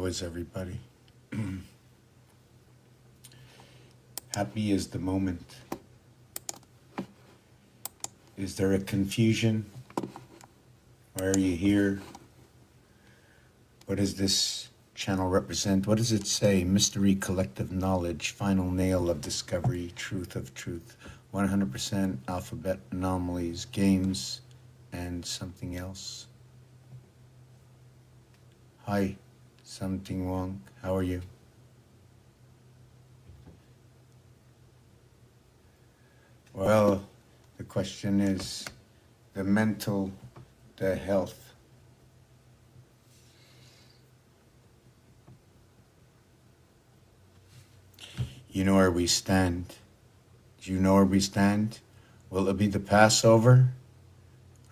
is everybody? Happy is the moment. Is there a confusion? Why are you here? What does this channel represent? What does it say? Mystery, collective knowledge, final nail of discovery, truth of truth, 100% alphabet anomalies, games, and something else. Hi, something wrong. How are you? Well, the question is the mental, the health. You know where we stand. Do you know where we stand? Will it be the Passover?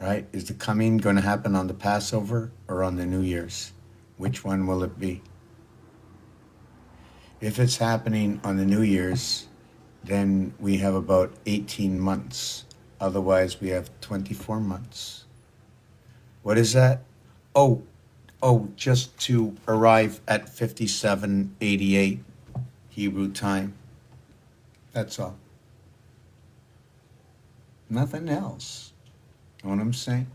Right? Is the coming going to happen on the Passover or on the New Year's? Which one will it be? If it's happening on the New Year's, then we have about 18 months. Otherwise, we have 24 months. What is that? Oh, just to arrive at 5788 Hebrew time. That's all. Nothing else. Know what I'm saying?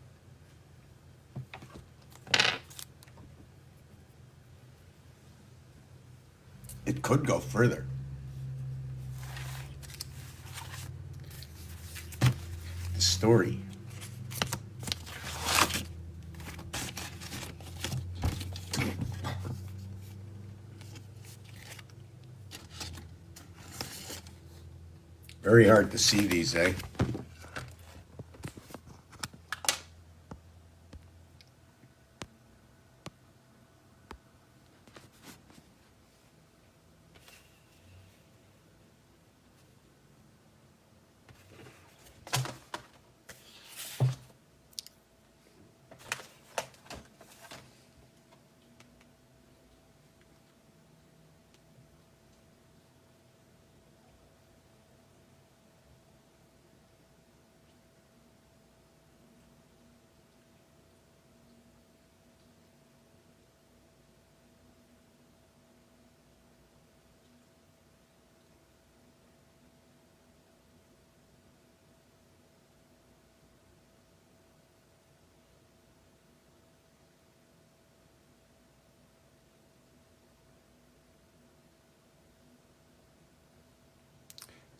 It could go further. The story. Very hard to see these, eh?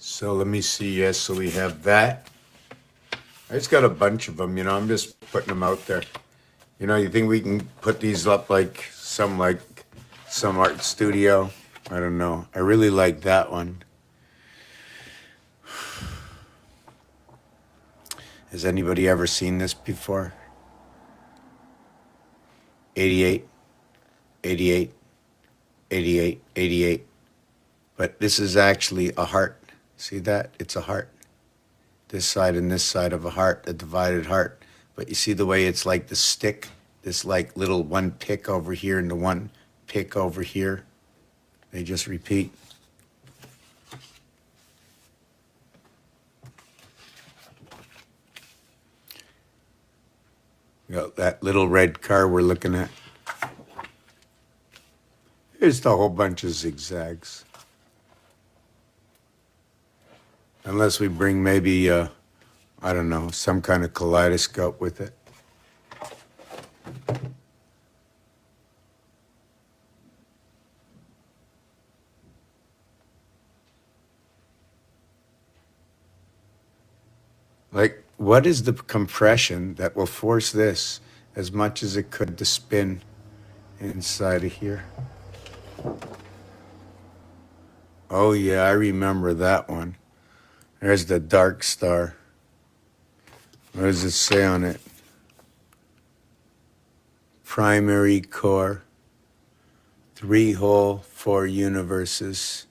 So let me see. Yes, so we have that. I just got a bunch of them, I'm just putting them out there. You think we can put these up like some art studio? I don't know. I really like that one. Has anybody ever seen this before? 88, 88, 88, 88. But this is actually a heart. See that? It's a heart. This side and this side of a heart, a divided heart. But you see the way it's like the stick, this like little one pick over here and the one pick over here. They just repeat. You got that little red car we're looking at. There's a whole bunch of zigzags. Unless we bring maybe, I don't know, some kind of kaleidoscope with it. Like, what is the compression that will force this as much as it could to spin inside of here? Oh yeah, I remember that one. There's the dark star. What does it say on it? Primary core, 3 whole 4 universes.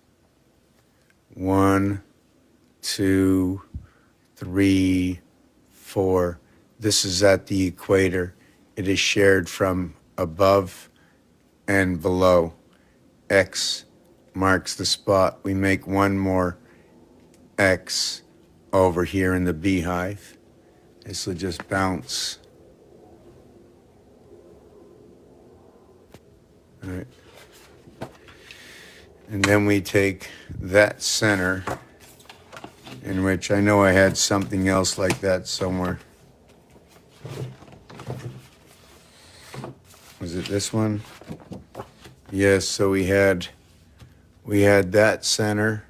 1, 2, 3, 4. This is at the equator. It is shared from above and below. X marks the spot. We make one more X over here in the beehive. This will just bounce. All right. And then we take that center, in which I know I had something else like that somewhere. Was it this one? Yes, so we had that center,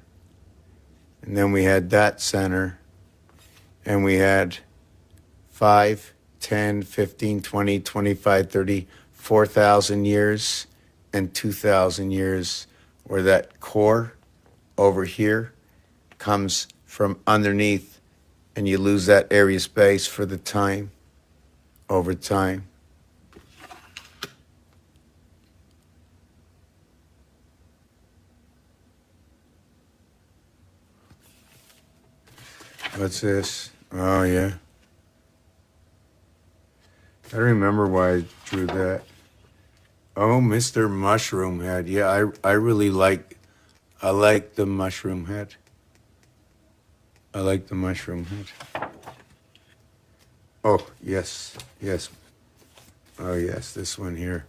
and then we had that center, and we had 5, 10, 15, 20, 25, 30, 4,000 years and 2,000 years, where that core over here comes from underneath, and you lose that area space for the time over time. What's this? Oh, yeah. I remember why I drew that. Oh, Mr. Mushroom Head. Yeah, I really I like the mushroom head. I like the mushroom head. Oh, yes, yes. Oh, yes, this one here.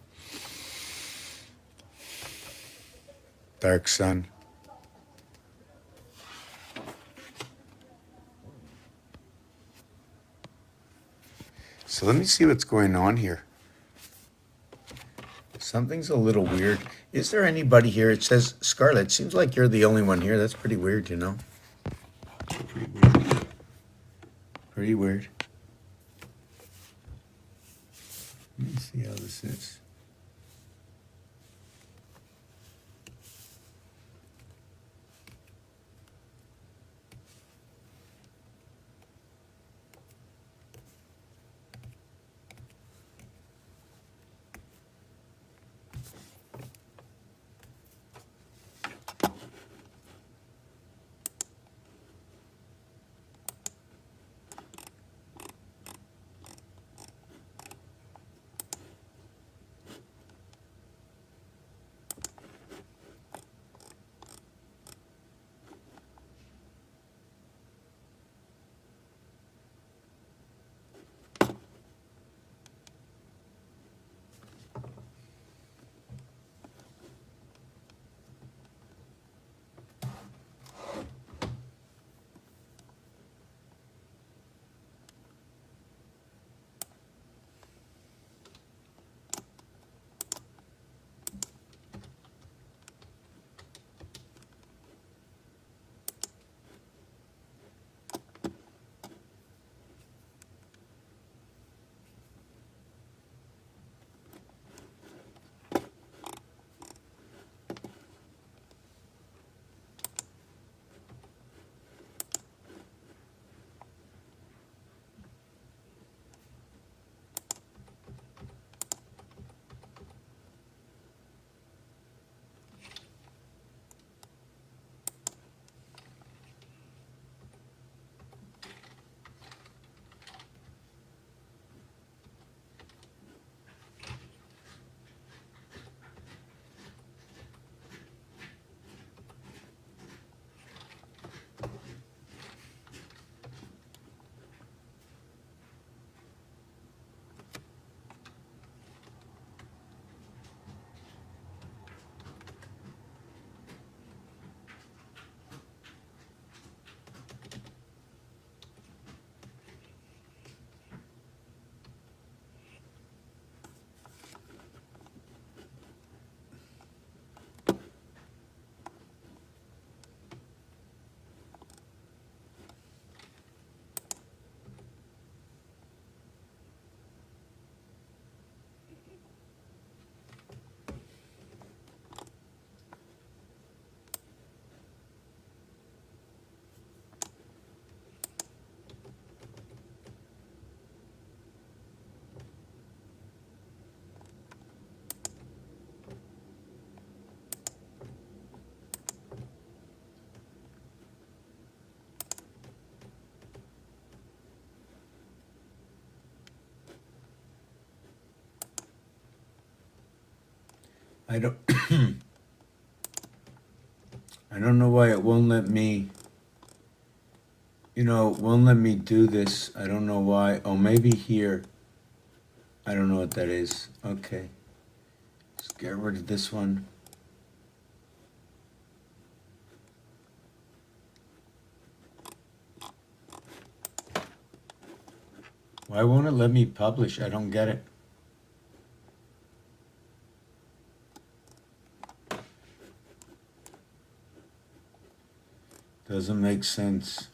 Dark Sun. So let me see what's going on here. Something's a little weird. Is there anybody here? It says, Scarlett, seems like you're the only one here. That's pretty weird, you know? Pretty weird. Pretty weird. Let me see how this is. I don't I don't know why it won't let me, it won't let me do this. I don't know why. Oh, maybe here. I don't know what that is. Okay. Let's get rid of this one. Why won't it let me publish? I don't get it. Doesn't make sense.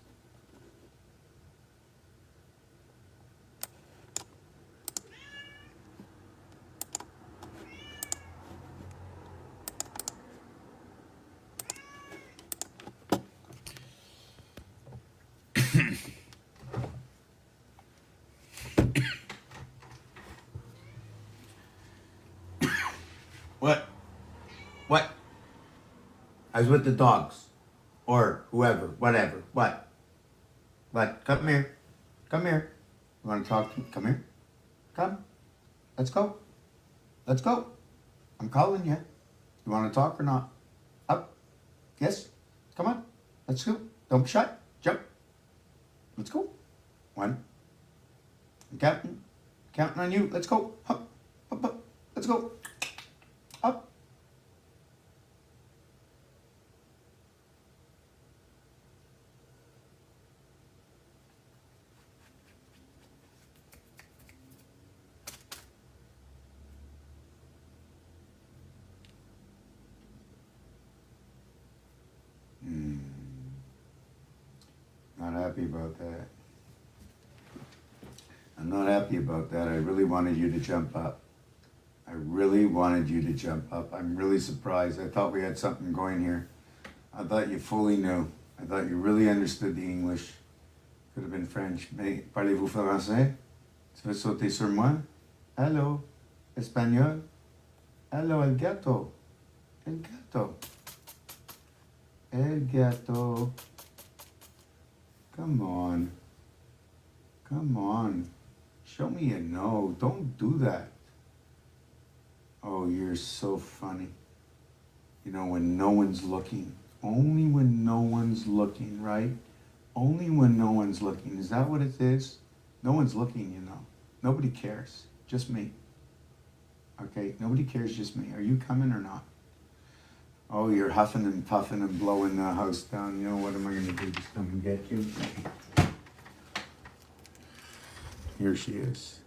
What? What? I was with the dogs. Or whoever, whatever. What? What? Come here. Come here. You want to talk to me? Come here. Come. Let's go. Let's go. I'm calling you. You want to talk or not? Up. Yes. Come on. Let's go. Don't be shy. Jump. Let's go. One. I'm counting. Counting on you. Let's go. Up. Up. Up. Let's go. Up. Not happy about that. I'm not happy about that. I really wanted you to jump up. I really wanted you to jump up. I'm really surprised. I thought we had something going here. I thought you fully knew. I thought you really understood the English. Could have been French. Mais parlez-vous français? Tu veux sauter sur moi? Hello. Espagnol? Hello, el gato. El gato. El gato. Come on. Come on. Show me a no. Don't do that. Oh, you're so funny. You know, when no one's looking. Only when no one's looking, right? Only when no one's looking. Is that what it is? No one's looking, you know. Nobody cares. Just me. Okay? Nobody cares, just me. Are you coming or not? Oh, you're huffing and puffing and blowing the house down. You know, what am I going to do? Just come and get you? Here she is.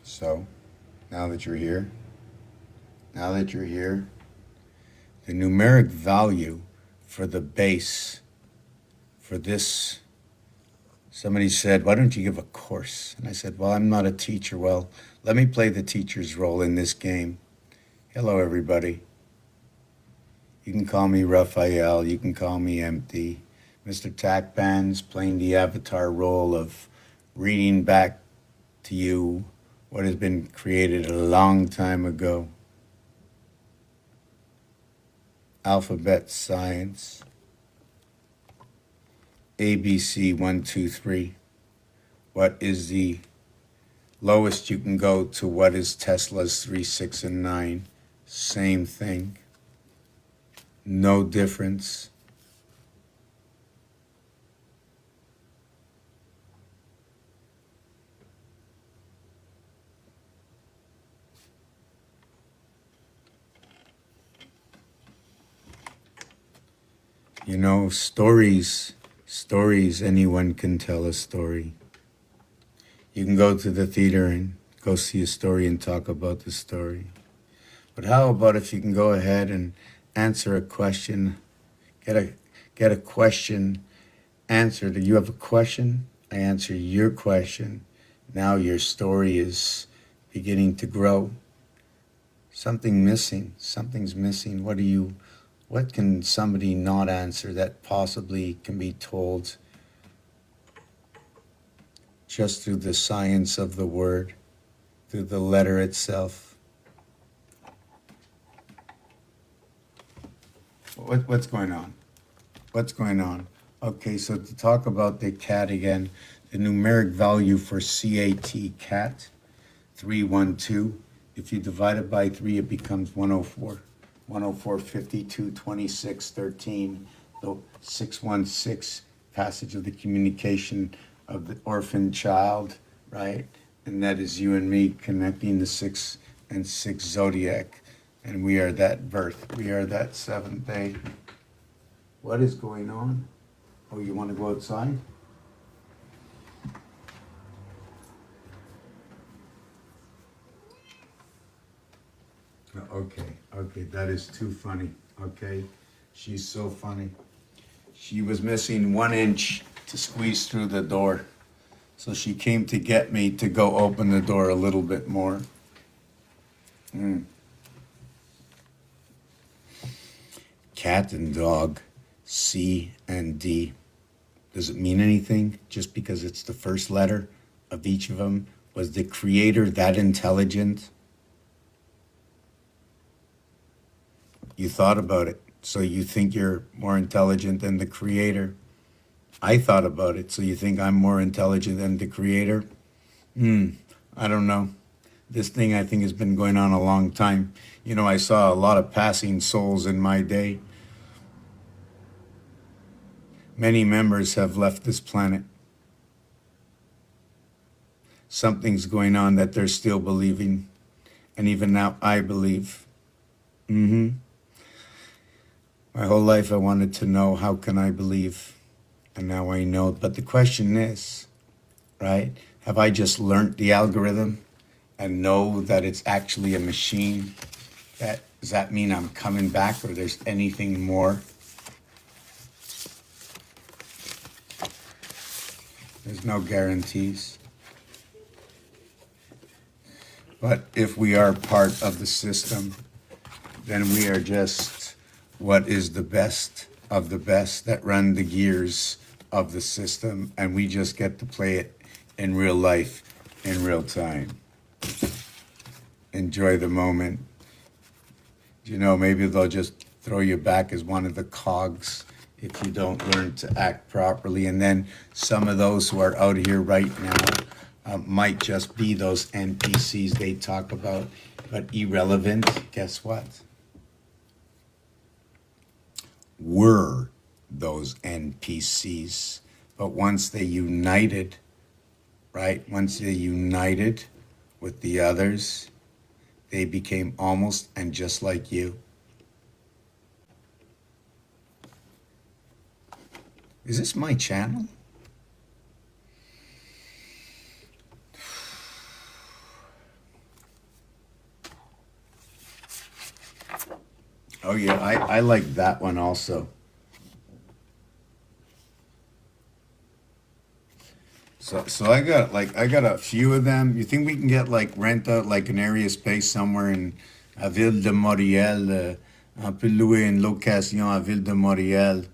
So, now that you're here, the numeric value for the base for this, somebody said, why don't you give a course? And I said, well, I'm not a teacher. Well, let me play the teacher's role in this game. Hello, everybody. You can call me Raphael. You can call me Empty. Mr. Tackban's playing the avatar role of reading back to you what has been created a long time ago. Alphabet science. ABC 1, 2, 3. What is the lowest you can go to what is Tesla's 3, 6, and 9? Same thing. No difference. You know, stories, anyone can tell a story. You can go to the theater and go see a story and talk about the story. But how about if you can go ahead and answer a question, get a question answered. You have a question, I answer your question. Now your story is beginning to grow. Something missing. Something's missing. What can somebody not answer that possibly can be told just through the science of the word, through the letter itself? What's going on? What's going on? Okay, so to talk about the cat again, the numeric value for CAT, cat, 312. If you divide it by 3, it becomes 104. 104, 52, 26, 13, the 616, passage of the communication of the orphan child, right? And that is you and me connecting the 6 and 6 zodiac. And we are that birth. We are that seventh day. What is going on? Oh, you want to go outside? Okay, that is too funny. Okay, she's so funny. She was missing 1 inch to squeeze through the door. So she came to get me to go open the door a little bit more. Cat and dog, C and D. Does it mean anything just because it's the first letter of each of them? Was the creator that intelligent? You thought about it, so you think you're more intelligent than the creator. I thought about it, so you think I'm more intelligent than the creator? I don't know. This thing I think has been going on a long time. You know, I saw a lot of passing souls in my day. Many members have left this planet. Something's going on that they're still believing. And even now, I believe. My whole life I wanted to know, how can I believe? And now I know. But the question is, right? Have I just learned the algorithm and know that it's actually a machine? Does that mean I'm coming back, or there's anything more? There's no guarantees. But if we are part of the system, then we are just what is the best of the best that run the gears of the system, and we just get to play it in real life, in real time. Enjoy the moment. You know, maybe they'll just throw you back as one of the cogs if you don't learn to act properly. And then some of those who are out here right now might just be those NPCs they talk about, but irrelevant. Guess what? We're those NPCs. But once they united, right? Once they united with the others, they became almost and just like you. Is this my channel? Oh yeah, I like that one also. So I got a few of them. You think we can get rent out an area space somewhere in Ville de Montréal? On peut louer une location à Ville de Montréal,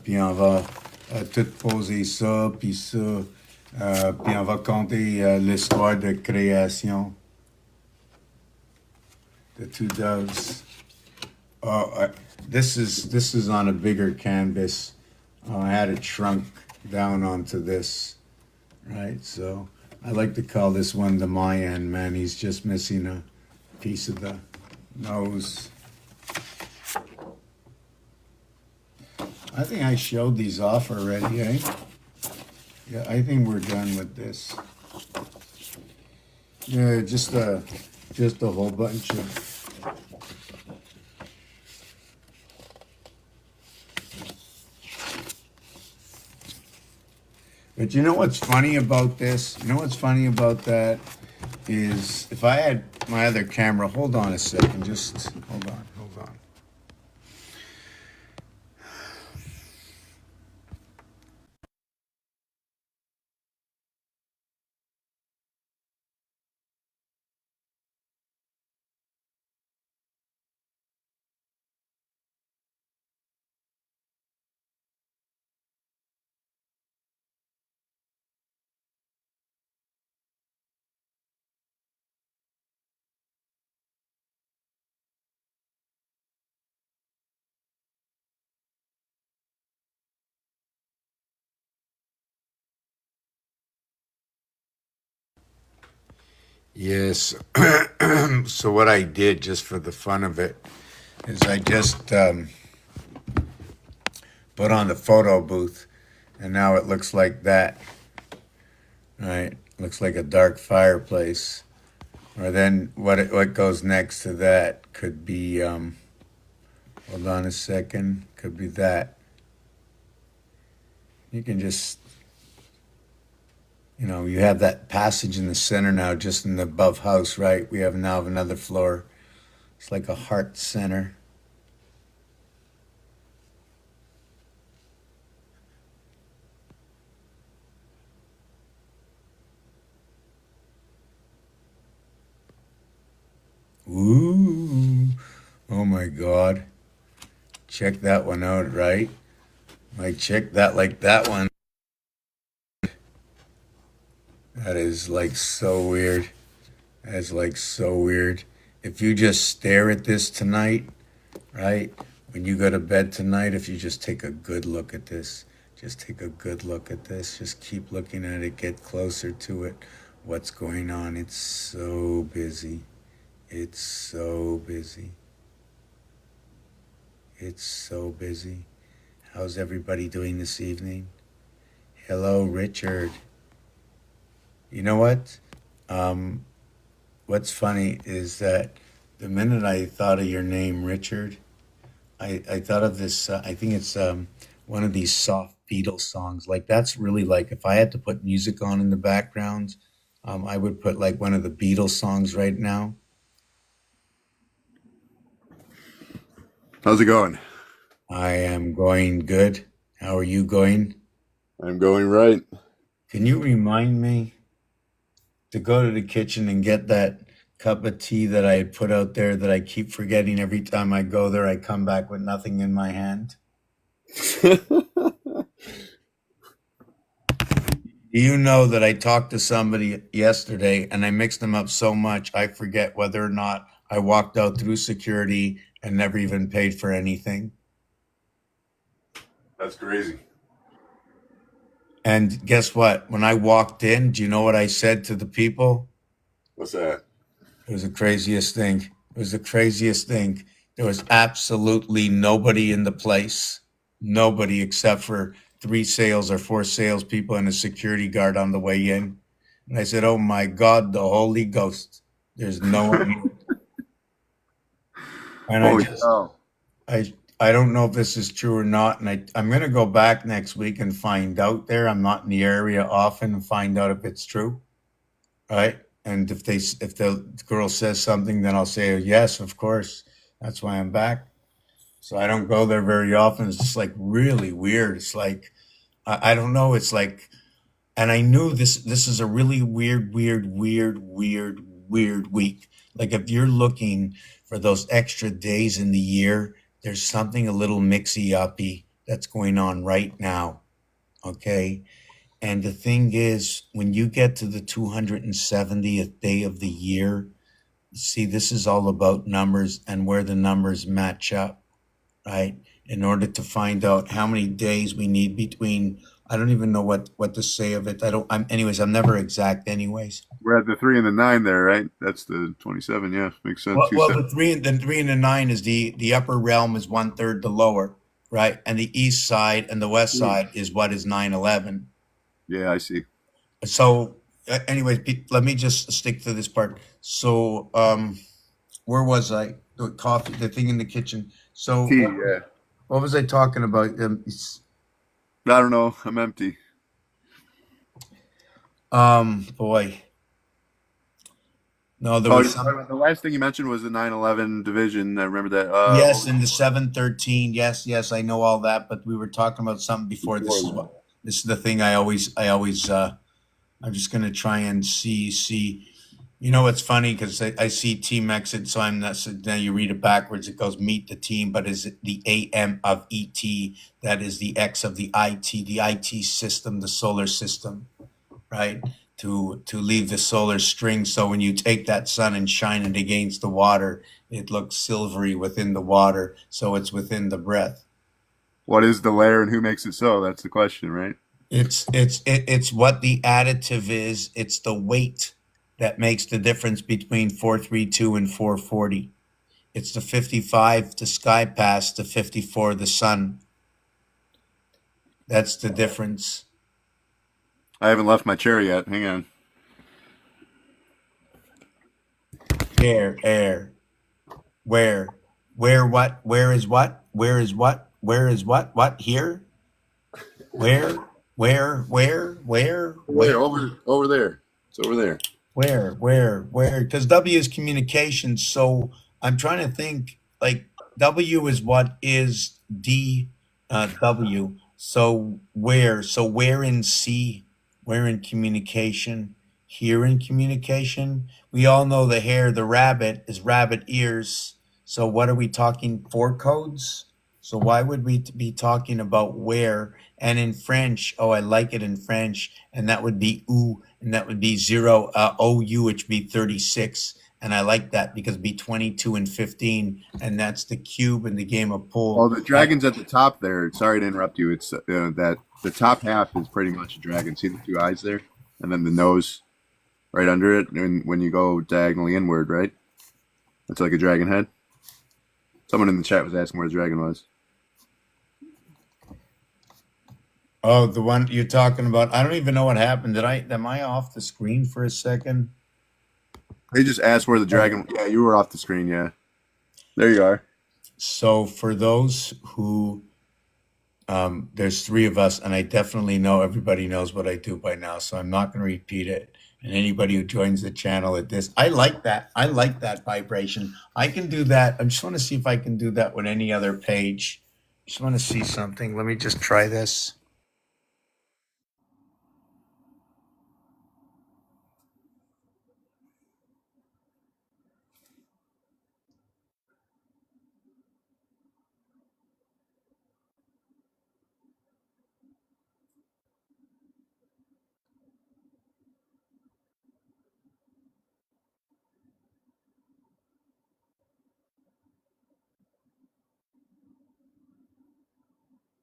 puis on va tout poser ça, puis ça, puis on va compter l'histoire de création. The two doves. Oh, this is on a bigger canvas. I had it shrunk down onto this. Right, so I like to call this one the Mayan man. He's just missing a piece of the nose. I think I showed these off already, eh? Yeah, I think we're done with this. Yeah, just a whole bunch of. But you know what's funny about this? You know what's funny about that is if I had my other camera, hold on a second, just hold on. Yes. So what I did just for the fun of it is I just put on the photo booth, and now it looks like that, right? Looks like a dark fireplace. Or then what goes next to that could be hold on a second, could be that. You can just you have that passage in the center now, just in the above house, right? We have now another floor. It's like a heart center. Ooh, oh my God. Check that one out, right? Like, check that, like that one. That is like so weird. That is like so weird. If you just stare at this tonight, right? When you go to bed tonight, if you just take a good look at this, just take a good look at this, just keep looking at it, get closer to it. What's going on? It's so busy. It's so busy. It's so busy. How's everybody doing this evening? Hello, Richard. You know what? Um, what's funny is that the minute I thought of your name, Richard, I thought of this. I think it's one of these soft Beatles songs. Like that's really like if I had to put music on in the background, I would put like one of the Beatles songs right now. How's it going? I am going good. How are you going? I'm going right. Can you remind me to go to the kitchen and get that cup of tea that I had put out there that I keep forgetting every time I go there? I come back with nothing in my hand. Do you know that I talked to somebody yesterday and I mixed them up so much I forget whether or not I walked out through security and never even paid for anything? That's crazy. And guess what? When I walked in, do you know what I said to the people? What's that? It was the craziest thing. It was the craziest thing. There was absolutely nobody in the place. Nobody except for three sales or four salespeople and a security guard on the way in. And I said, "Oh my God, the Holy Ghost. There's no one here." And Holy cow. I don't know if this is true or not. And I'm gonna go back next week and find out there. I'm not in the area often and find out if it's true. Right? And if the girl says something, then I'll say yes, of course. That's why I'm back. So I don't go there very often. It's just like really weird. It's like I don't know. It's like, and I knew this is a really weird week. Like if you're looking for those extra days in the year, there's something a little mixy uppy that's going on right now. Okay. And the thing is, when you get to the 270th day of the year, see, this is all about numbers and where the numbers match up, right? In order to find out how many days we need between, I don't even know what to say of it. Anyways, I'm never exact, anyways. We're at the 3 and the 9 there, right? That's the 27. Yeah, makes sense. Well, the three and the nine is the upper realm is one third the lower, right? And the east side and the west side is what is 9/11. Yeah, I see. So, anyways, let me just stick to this part. So, where was I? The coffee, the thing in the kitchen. So, T, yeah. what was I talking about? I don't know. I'm empty. Boy, no, there Oh, was some. the last thing you mentioned was the 9/11 division. I remember that. What Yes, was in the 713. Yes, yes, I know all that. But we were talking about something before. before This is that? what. This is the thing I always. I'm just gonna try and see. You know, it's funny because I see team exit, so I'm not. So now you read it backwards. It goes meet the team, but is it the AM of ET? That is the X of the IT system, the solar system, right? To leave the solar string, so when you take that sun and shine it against the water, it looks silvery within the water, so it's within the breath. What is the layer and who makes it so? That's the question, right? It's what the additive is. It's the weight. that makes the difference between 432 and 440. It's the 55, the sky pass, the 54, the sun. That's the difference. I haven't left my chair yet. Hang on. Air. Where? Where what? Where is what? Where is what? Where is what? What? Here? Where? There, over there. It's over there. Where? Because W is communication. So I'm trying to think like W is what is D W. So where? So where in C? Where in communication? Here in communication? We all know the hare, the rabbit is rabbit ears. So what are we talking? Four codes? So why would we be talking about where? And in French, oh, I like it in French, and that would be ou, and that would be zero OU, which would be 36. And I like that because it'd be 22 and 15, and that's the cube in the game of Oh, pool. the dragon's at the top there. Sorry to interrupt you. It's that the top half is pretty much a dragon. See the two eyes there, and then the nose right under it. And when you go diagonally inward, right, it's like a dragon head. Someone in the chat was asking where the dragon was. Oh, the one you're talking about. I don't even know what happened. Am I off the screen for a second? They just asked where the dragon. Yeah, you were off the screen. Yeah, there you are. So for those who, there's three of us, and I definitely know everybody knows what I do by now, so I'm not going to repeat it. And anybody who joins the channel at this, I like that. I like that vibration. I can do that. I just want to see if I can do that with any other page. Just want to see something. Let me just try this.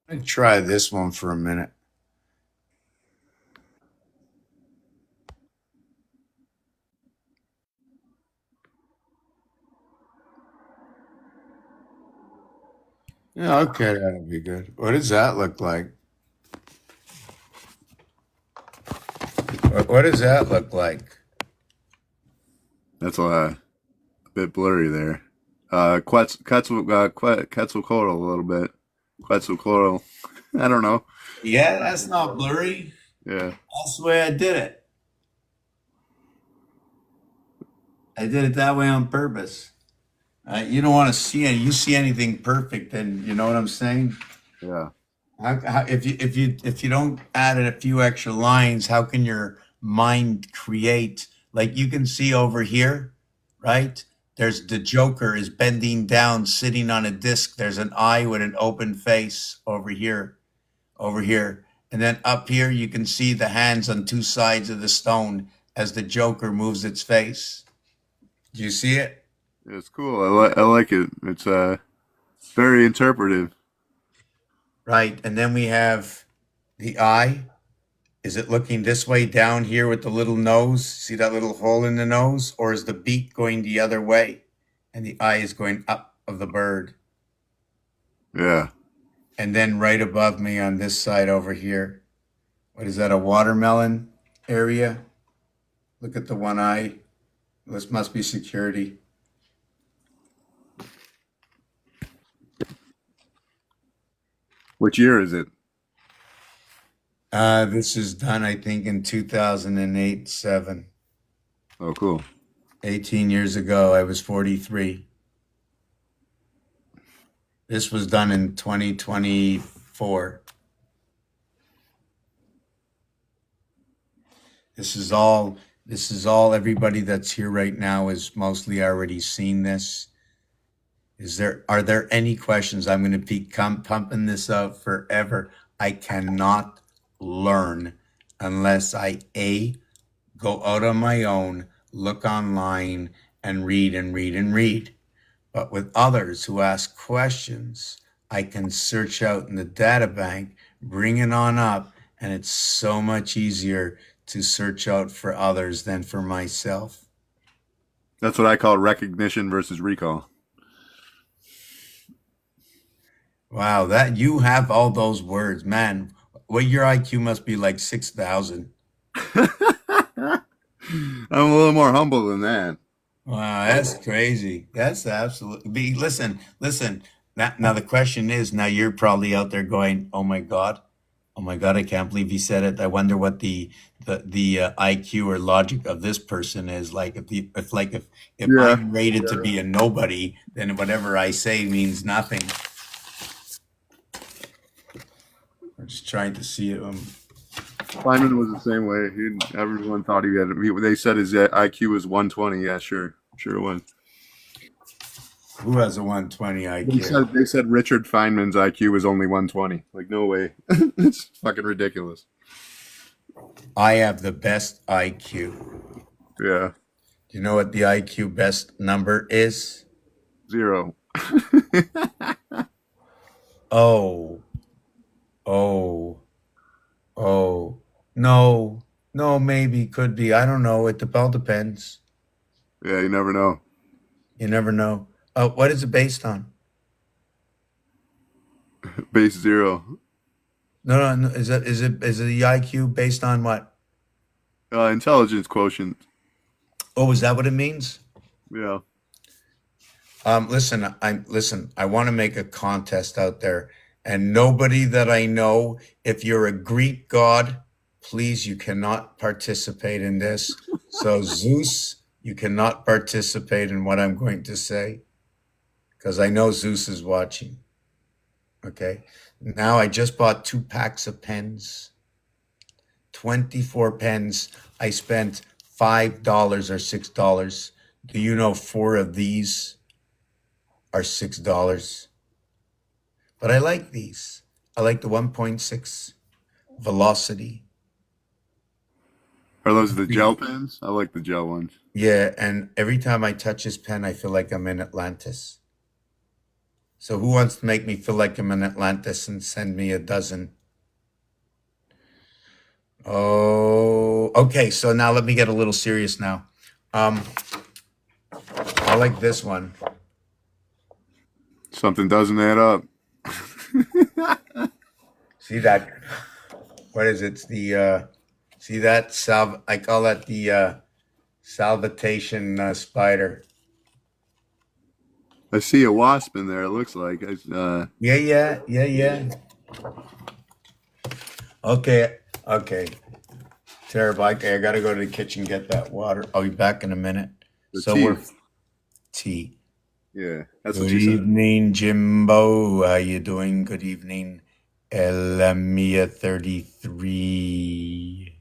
Let me try this one for a minute. Yeah, okay, that'll be good. What does that look like? What does that look like? That's a bit blurry there. Quetzalcoatl a little bit. Quetzalcoatl. I don't know. Yeah, that's not blurry. Yeah. That's the way I did it. I did it that way on purpose. You don't want to see it. You see anything perfect, then you know what I'm saying. Yeah. If you don't add in a few extra lines, how can your mind create? Like you can see over here, right? There's the Joker is bending down, sitting on a disc. There's an eye with an open face over here, and then up here you can see the hands on two sides of the stone as the Joker moves its face. Do you see it? It's cool. I like it. It's very interpretive. Right, and then we have the eye. Is it looking this way down here with the little nose? See that little hole in the nose? Or is the beak going the other way and the eye is going up of the bird? Yeah. And then right above me on this side over here, what is that, a watermelon area? Look at the one eye. This must be security. Which year is it? This is done, I think, in 2008, 7. Oh, cool. 18 years ago, I was 43. This was done in 2024. This is all everybody that's here right now is mostly already seen this. Are there any questions? I'm going to be pumping this out forever. I cannot learn unless I go out on my own, look online, and read and read and read. But with others who ask questions, I can search out in the data bank, bring it on up, and it's so much easier to search out for others than for myself. That's what I call recognition versus recall. Wow, that you have all those words, man. What your IQ must be like 6,000. I'm a little more humble than that. Wow, that's crazy. That's absolutely. Listen, listen. Now the question is, now you're probably out there going, oh my God, I can't believe he said it. I wonder what the IQ or logic of this person is like. If Yeah. I'm rated to be a nobody, then whatever I say means nothing. I'm just trying to see it. Feynman was the same way. Everyone thought he had. They said his IQ was 120. Yeah, sure, sure it was. Who has a 120 They IQ? said they said Richard Feynman's IQ was only 120. Like, no way. It's fucking ridiculous. I have the best IQ. Yeah, Do you know what the IQ best number is? zero. Oh, oh, oh. No, no, maybe, could be. I don't know. It all depends. Yeah, you never know. You never know. What is it based on? Base zero. No, no, no. Is it the IQ based on what? Intelligence quotient. Oh, is that what it means? Yeah. Listen. I want to make a contest out there, and nobody that I know. If you're a Greek god, please, you cannot participate in this. So Zeus, you cannot participate in what I'm going to say because I know Zeus is watching. Okay. Now I just bought 2 packs of pens, 24 pens. I spent $5 or $6. Do you know 4 of these are $6? But I like these. I like the 1.6 velocity. Are those the gel pens? I like the gel ones. Yeah, and every time I touch this pen, I feel like I'm in Atlantis. So who wants to make me feel like I'm in Atlantis and send me a dozen? Oh, okay. So now let me get a little serious now. Um, I like this one. Something doesn't add up. See that? What is it? It's the see that I call that the salvitation spider. I see a wasp in there. It looks like. Yeah, yeah, yeah, yeah. Okay, okay. Terrible. Okay, I gotta go to the kitchen get that water. I'll be back in a minute. The So we're teeth. tea. Yeah, that's what Good she said. evening, Jimbo. How you doing? Good evening, Elamia 33.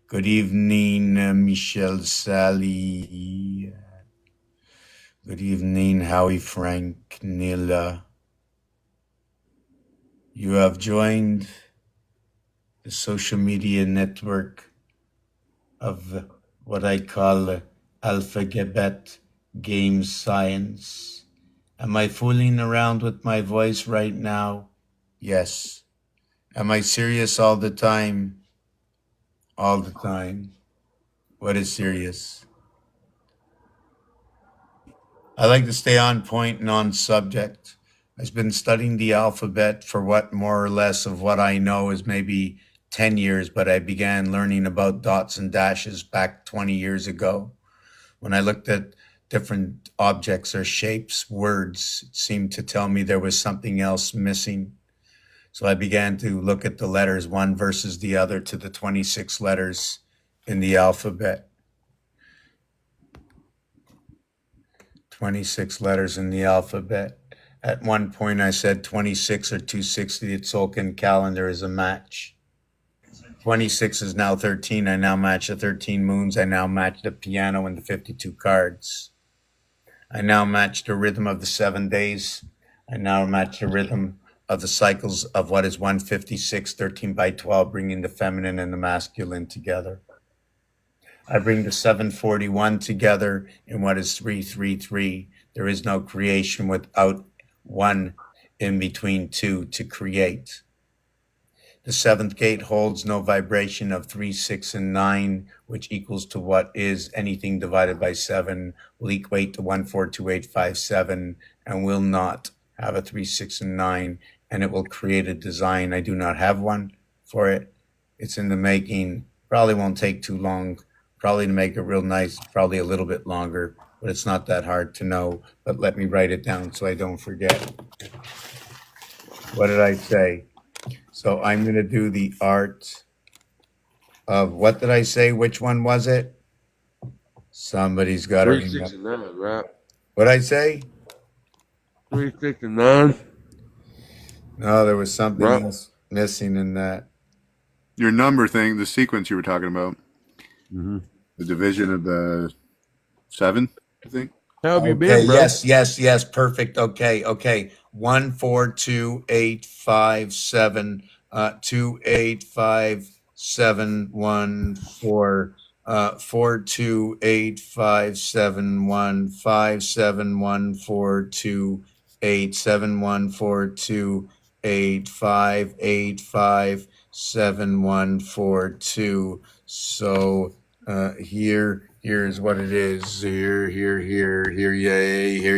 Good evening, Michelle Sally. Good evening, Howie Frank Nilla. You have joined the social media network of what I call alphabet game science. Am I fooling around with my voice right now? Yes. Am I serious all the time? All the time. What is serious? I like to stay on point and on subject. I've been studying the alphabet for what more or less of what I know is maybe 10 years, but I began learning about dots and dashes back 20 years ago. When I looked at different objects or shapes, words, it seemed to tell me there was something else missing. So I began to look at the letters, one versus the other, to the 26 letters in the alphabet. 26 letters in the alphabet. At one point, I said 26 or 260. The Tzolk'in calendar is a match. 26 is now 13. I now match the 13 moons. I now match the piano and the 52 cards. I now match the rhythm of the 7 days. I now match the rhythm of the cycles of what is 156, 13 by 12, bringing the feminine and the masculine together. I bring the 741 together in what is 333. There is no creation without one in between two to create. The seventh gate holds no vibration of 3, 6, and 9, which equals to what is anything divided by 7 will equate to 1, 4, 2, 8, 5, 7, and will not have a 3, 6, and 9, and it will create a design. I do not have one for it. It's in the making. Probably won't take too long. Probably to make it real nice, probably a little bit longer, but it's not that hard to know. But let me write it down so I don't forget. What did I say? So I'm going to do the art of, what did I say? Which one was it? Somebody's got to 3, 6, remember. and 9, right? What did I say? 3, 6, and 9. No, there was something Right. else missing in that. Your number thing, the sequence you were talking about, Mm-hmm. the division of the 7, I think. How have you Okay, been, bro? yes, perfect. Okay. 1, 4, 2, 8, 5, 7, 2, 8, 5, 7, 1, 4, 4, 2, 8, 5, 7, 1, 5, 7, 1, 4, 2, 8, 7, 1, 4, 2, 8, 5, 8, 5, 7, 1, 4, 2. So here's what it is. Here, yay, here,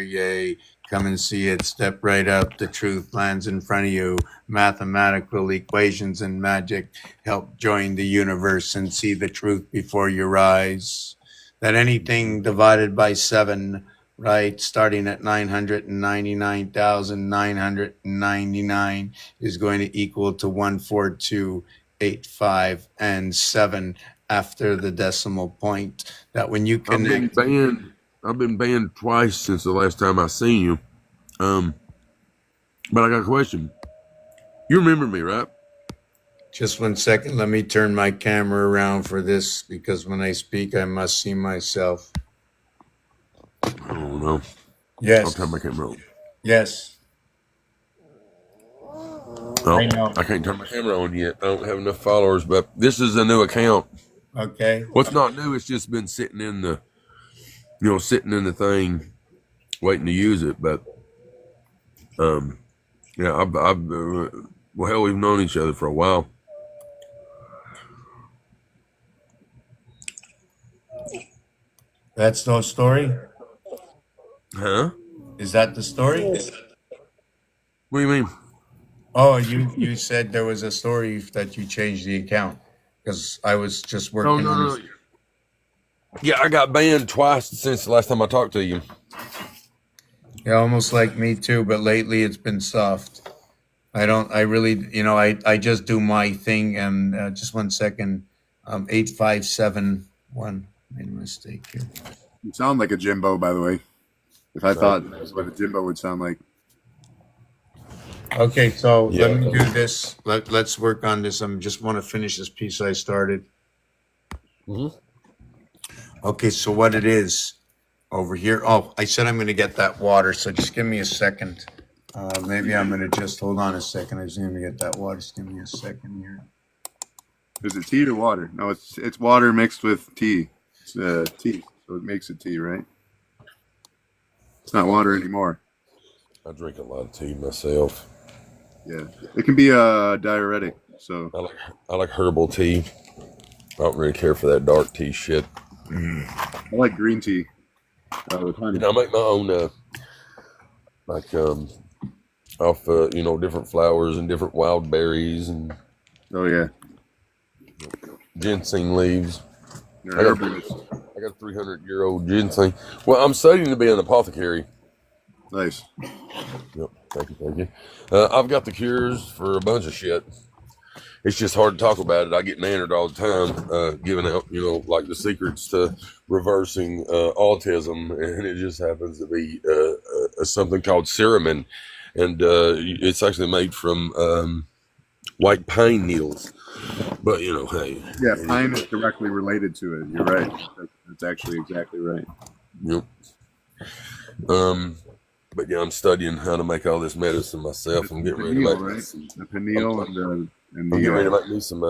yay. Come and see it. Step right up. The truth lands in front of you. Mathematical equations and magic help join the universe and see the truth before your eyes. That anything divided by 7, right, starting at 999,999 is going to equal to 14285 and 7 after the decimal point. That when you connect, I've been banned twice since the last time I seen you. But I got a question. You remember me, right? just 1 second, let me turn my camera around for this, because when I speak I must see myself. I don't know. I'll Yes, turn my camera on. yes, Oh, I know. I can't turn my camera on yet. I don't have enough followers, but this is a new account. Okay, What's not new? It's just been sitting in the, sitting in the thing, waiting to use it. But, yeah, well, hell, we've known each other for a while. that's no story. Huh? Is that the story? What do you mean? Oh, you said there was a story that you changed the account, because I was just Oh, working on no. this. Yeah, I got banned twice since the last time I talked to you. Yeah, almost like me too, but lately it's been soft. I really, I just do my thing, and just 1 second. 8571. Made a mistake here. You sound like a Jimbo, by the way. If I thought that's what a Jimbo would sound like. Okay, so Yeah. let me do this. Let's work on this. I just want to finish this piece I started. Mhm. Okay, so what it is over here. Oh, I said I'm going to get that water, so just give me a second. Maybe I'm going to just hold on a second. I'm just going to get that water. Just give me a second here. Is it tea or water? No, it's water mixed with tea. It's tea, so it makes it tea, right? It's not water anymore. I drink a lot of tea myself. Yeah, it can be a diuretic. So I like herbal tea. I don't really care for that dark tea shit. I like green tea with honey. I make my own, off different flowers and different wild berries and Oh yeah, ginseng leaves. you're I an got, herbalist. I got 300-year-old ginseng. Well, I'm studying to be an apothecary. Nice. Yep, thank you. I've got the cures for a bunch of shit. It's just hard to talk about it. I get nannered all the time, giving out, like the secrets to reversing autism, and it just happens to be something called cerumen, and it's actually made from white pine needles. But hey, Yeah, pine is directly related to it. You're right. That's actually exactly right. yep. But yeah, I'm studying how to make all this medicine myself. I'm getting ready to Pineal, make right? some. The pineal and I'm getting ready to the make me some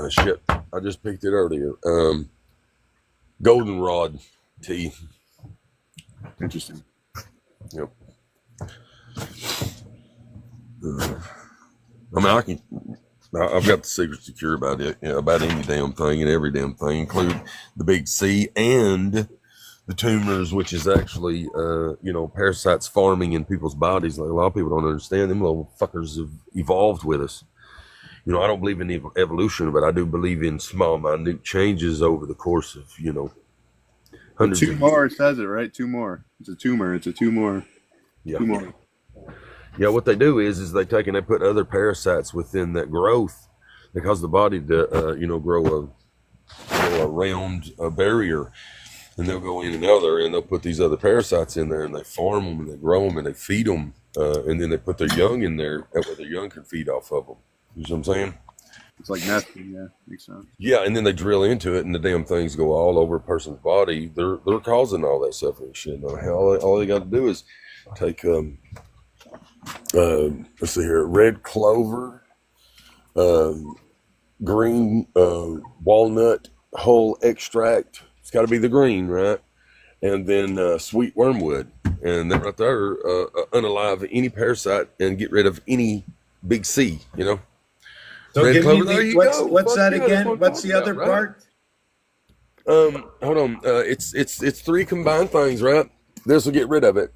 shit. I just picked it earlier. Goldenrod tea. interesting. Yep. I mean, I've got the secrets to cure about it, about any damn thing and every damn thing, including the big C and the tumors, which is actually, parasites farming in people's bodies. Like a lot of people don't understand. Them little fuckers have evolved with us. I don't believe in evolution, but I do believe in small, minute changes over the course of, hundreds Two of more years. says it, right? Two more. It's a tumor. It's a two more. Yeah. Two more. Yeah, what they do is they take and they put other parasites within that growth that cause the body to, grow a round barrier, and they'll go in and out there and they'll put these other parasites in there and they farm them and they grow them and they feed them, and then they put their young in there that way their young can feed off of them. You know what I'm saying? It's like nesting. Yeah, makes sense. Yeah, and then they drill into it and the damn things go all over a person's body. They're causing all that suffering shit. Now, all they got to do is take let's see here, red clover, green walnut whole extract. It's got to be the green, right? And then sweet wormwood, and that right there unalive any parasite and get rid of any big C. So Red give clover. me There you what's go. what's Fuck that yeah, that's again? what I'm What's the talking other about, right? part? Hold on. It's three combined things, right? This will get rid of it.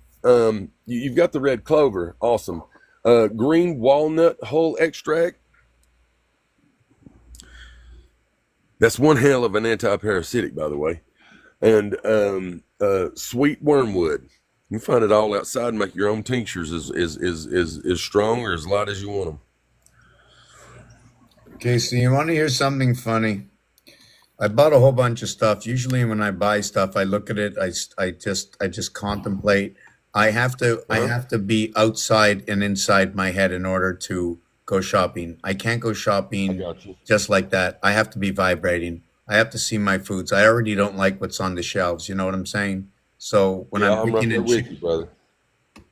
You've got the red clover, awesome. Green walnut whole extract. That's one hell of an anti-parasitic, by the way. And sweet wormwood. You find it all outside and make your own tinctures as strong or as light as you want them. Okay, so you want to hear something funny? I bought a whole bunch of stuff. Usually, when I buy stuff, I look at it. I just contemplate. I have to be outside and inside my head in order to go shopping. I can't go I shopping got you. just like that. I have to be vibrating. I have to see my foods. I already don't like what's on the shelves. You know what I'm saying? So when Yeah, I'm I'm right picking there and with you, brother.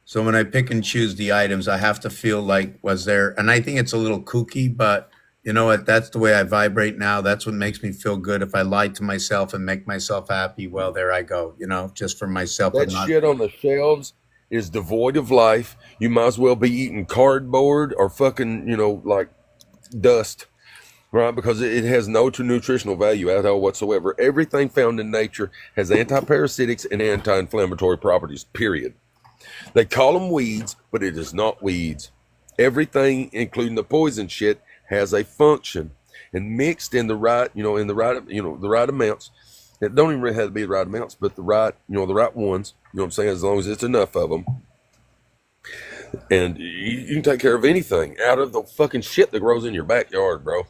so when I pick and choose the items, I have to feel like was there, and I think it's a little kooky, but you know what? That's the way I vibrate now. That's what makes me feel good. If I lie to myself and make myself happy, well, there I go. Just for myself. I'm That not. shit on the shelves is devoid of life. You might as well be eating cardboard or fucking, like dust, right? Because it has no nutritional value at all whatsoever. Everything found in nature has anti-parasitics and anti-inflammatory properties, period. They call them weeds, but it is not weeds. Everything, including the poison shit, has a function, and mixed in the right, the right amounts. It don't even really have to be the right amounts, but the right ones. You know what I'm saying? As long as it's enough of them, and you can take care of anything out of the fucking shit that grows in your backyard, bro.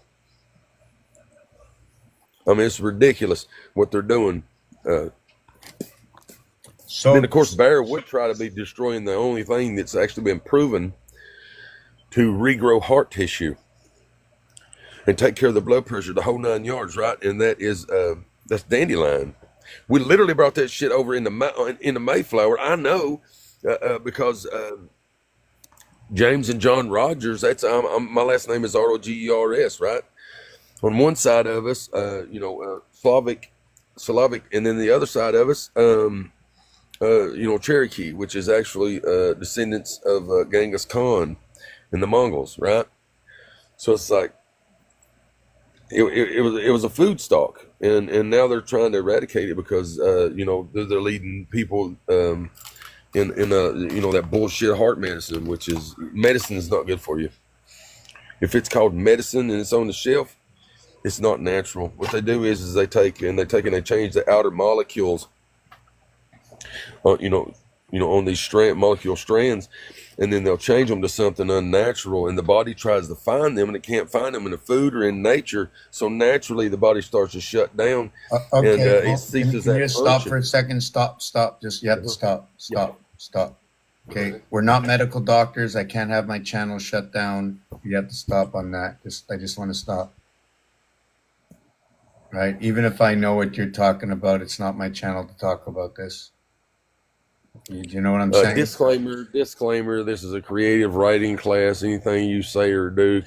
I mean, it's ridiculous what they're doing. Then, So of course, Bayer would try to be destroying the only thing that's actually been proven to regrow heart tissue and take care of the blood pressure, the whole 9 yards, right? And that's dandelion. We literally brought that shit over in the Mayflower. I know because James and John Rogers. That's my last name is Rogers, right? On one side of us, Slavic, and then the other side of us, Cherokee, which is actually descendants of Genghis Khan and the Mongols, right? So it's like it was a food stock, and now they're trying to eradicate it because they're leading people in that bullshit heart medicine, which is medicine is not good for you. If it's called medicine and it's on the shelf, it's not natural. What they do is they take and they change the outer molecules, on these molecule strands, and then they'll change them to something unnatural, and the body tries to find them and it can't find them in the food or in nature, so naturally the body starts to shut down, and okay, it well, ceases can you that just stop for function. a second? Stop. Just you have to stop. Yeah. Stop. Okay, we're not medical doctors. I can't have my channel shut down. You have to stop on that. I just want to stop. Right? Even if I know what you're talking about, it's not my channel to talk about this. Do you know what I'm saying? Disclaimer. This is a creative writing class. Anything you say or do,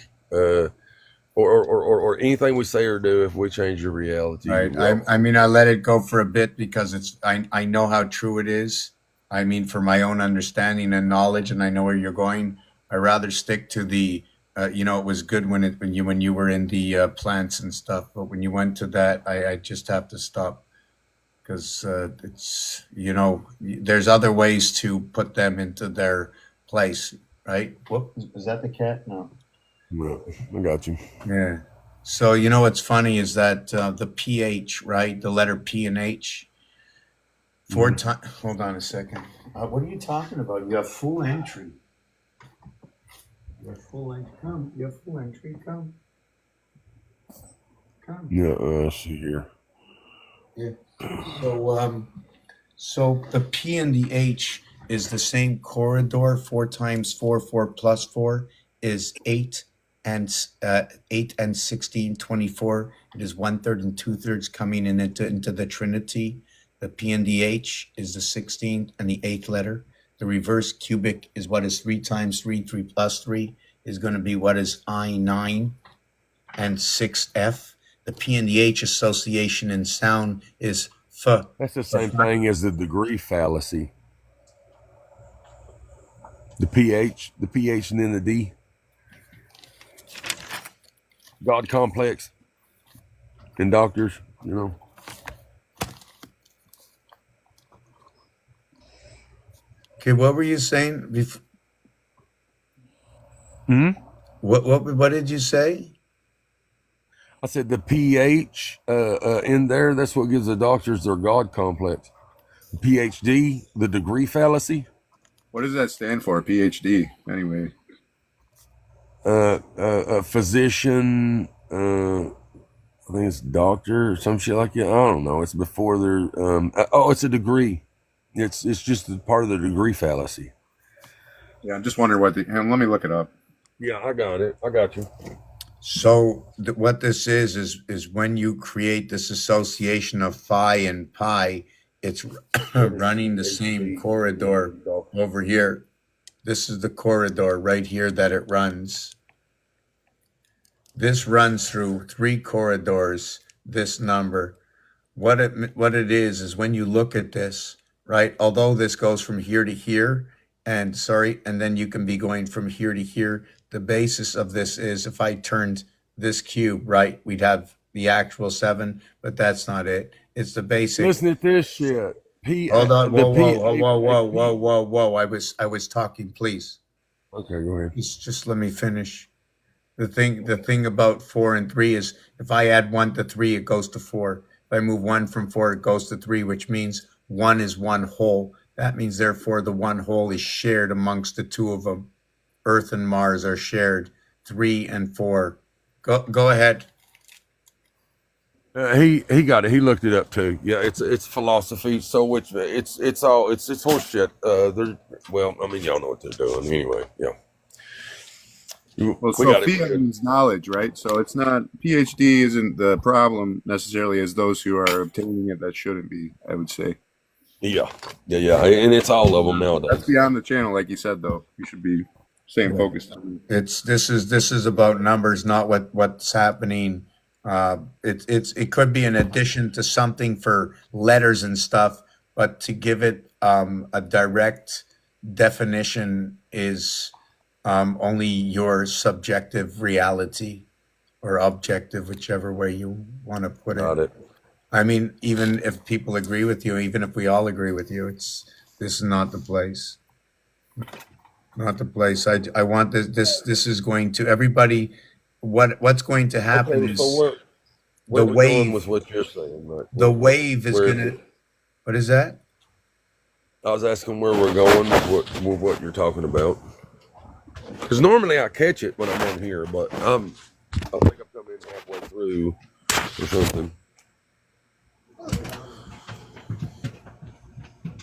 or anything we say or do, if we change your reality, Right. you're welcome. I mean, I let it go for a bit because I know how true it is. I mean, for my own understanding and knowledge, and I know where you're going. I rather stick to the it was good when you were in the plants and stuff, but when you went to that, I just have to stop because it's there's other ways to put them into their place, right? Whoop, is that the cat? No. Yeah, I got you. Yeah. So what's funny is that the pH, right? The letter P and H, four times. Hold on a second. What are you talking about? You have full entry. You have full entry. Come. You have full entry. Come. Come. Yeah, let's see here. Yeah. So the P and the H is the same corridor. 4 times 4, 4 plus 4 is 8, and 8 and 16, 24. It is 1/3 and 2/3 coming into the Trinity. The P and the H is the 16th and the 8th letter. The reverse cubic is what is 3 times 3, 3 plus 3 is going to be what is I 9 and 6F. The P and the H association in sound is F. That's the same thing as the degree fallacy. The pH and then the D. God complex in doctors, Okay, what were you saying? What did you say? I said the pH in there, that's what gives the doctors their God complex. The PhD, the degree fallacy. What does that stand for? PhD. Anyway. A physician, I think it's doctor or some shit like that. I don't know. It's before they're, it's a degree. It's just part of the degree fallacy. Yeah, I'm just wondering let me look it up. Yeah, I got it. I got you. So what this is when you create this association of phi and pi, it's running the same corridor over here. This is the corridor right here that it runs. This runs through 3 corridors, this number. What it is when you look at this, right? Although this goes from here to here, and then you can be going from here to here. The basis of this is if I turned this cube, right, we'd have the actual 7, but that's not it. It's the basic. Listen at this shit. Hold on, whoa. I was talking, please. Okay, go ahead. Just let me finish. The thing about 4 and 3 is if I add 1 to 3, it goes to 4. If I move 1 from 4, it goes to 3, which means 1 is one whole. That means, therefore, the one whole is shared amongst the 2 of them. Earth and Mars are shared, 3 and 4. Go ahead. He got it. He looked it up too. Yeah, it's philosophy. So it's horse shit. Well, I mean, y'all know what they're doing anyway. Yeah. Well, Sophia means knowledge, right? So it's not PhD isn't the problem necessarily as those who are obtaining it that shouldn't be, I would say. Yeah, and it's all of them nowadays. That's beyond the channel, like you said. Though you should be staying focused on it. This is about numbers, not what's happening. It could be an addition to something for letters and stuff, but to give it a direct definition is only your subjective reality or objective, whichever way you want to put it. Got it. I mean, even if people agree with you, even if we all agree with you, this is not the place. Not the place. I want this is going to everybody. What's going to happen is where the we're wave going with what you're saying. Like, the wave is going to. What is that? I was asking where we're going with what you're talking about. Because normally I catch it when I'm on here, but I think I'm coming in halfway through or something.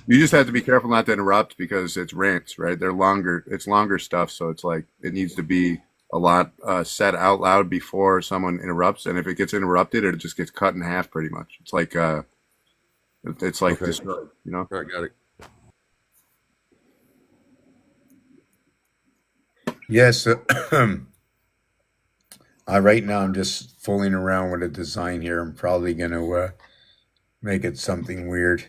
You just have to be careful not to interrupt because it's rants, right? They're longer. It's longer stuff, so it's like it needs to be a lot said out loud before someone interrupts. And if it gets interrupted, it just gets cut in half, pretty much. It's like Okay. destroyed, you know. I got it. Yes. Right now I'm just fooling around with a design here. I'm probably going to make it something weird.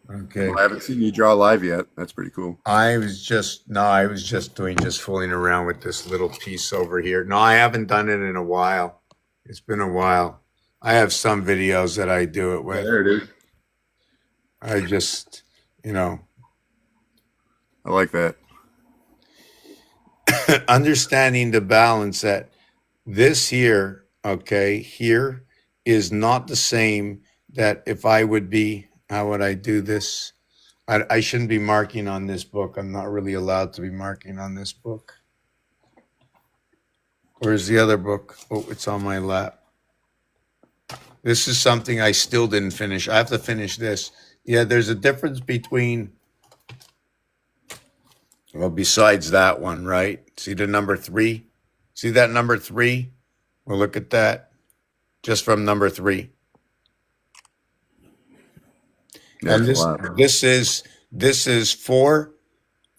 Okay. Well, I haven't seen you draw live yet. That's pretty cool. I was just fooling around with this little piece over here. No, I haven't done it in a while. It's been a while. I have some videos that I do it Yeah, with. there it is. I just, you know, I like that. understanding the balance that this here, okay, here is not the same that if I would be, how would I do this? I shouldn't be marking on this book. I'm not really allowed to be marking on this book. Where's the other book? Oh, it's on my lap. This is something I still didn't finish. I have to finish this. Yeah, there's a difference between, well, besides that one, right? See the number 3? See that number 3? Well, look at that. Just from number 3. Yeah, And it's a lot. this is 4,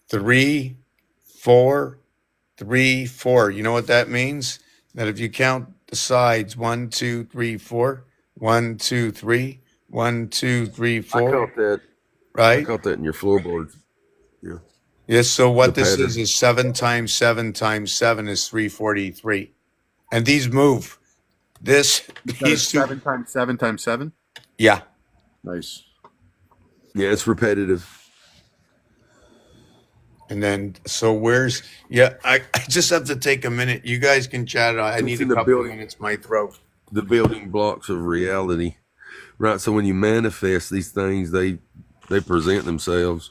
3, 4, 3, 4. You know what that means? That if you count the sides, 1, 2, 3, 4, 1, 2, 3, 1, 2, 3, I 4, caught that. I right? caught that in your floorboards. Yeah. Yes, so The what this pattern. is 7 times 7 times 7 is 343. And these move. This, You said it's these two, 7 times 7 times 7? yeah. Nice. Yeah, it's repetitive. And then, so where's, yeah, I just have to take a minute. You guys can chat. I need It's a in the couple of building. minutes, my throat. The building blocks of reality, right? So when you manifest these things, they present themselves.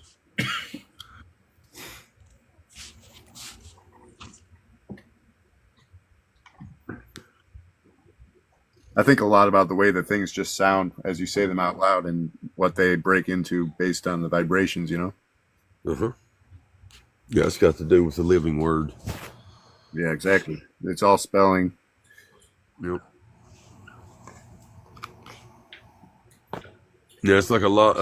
I think a lot about the way that things just sound as you say them out loud and what they break into based on the vibrations, you know? Uh-huh. Yeah, it's got to do with the living word. Yeah, exactly. It's all spelling. Yep. Yeah, it's like a lot.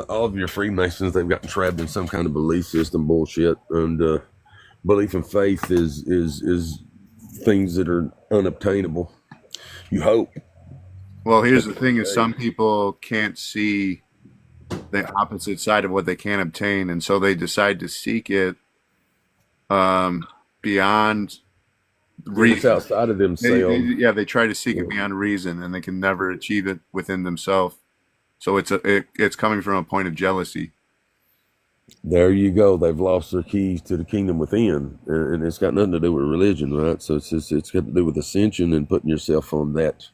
All of your Freemasons, they've gotten trapped in some kind of belief system bullshit, and belief and faith is things that are unobtainable. You hope. Well, here's the thing is some people can't see the opposite side of what they can't obtain, and so they decide to seek it beyond It's reason. outside of themselves. They try to seek it beyond reason, and they can never achieve it within themselves. So it's coming from a point of jealousy. There you go. They've lost their keys to the kingdom within, and it's got nothing to do with religion, right? So it's got to do with ascension and putting yourself on that.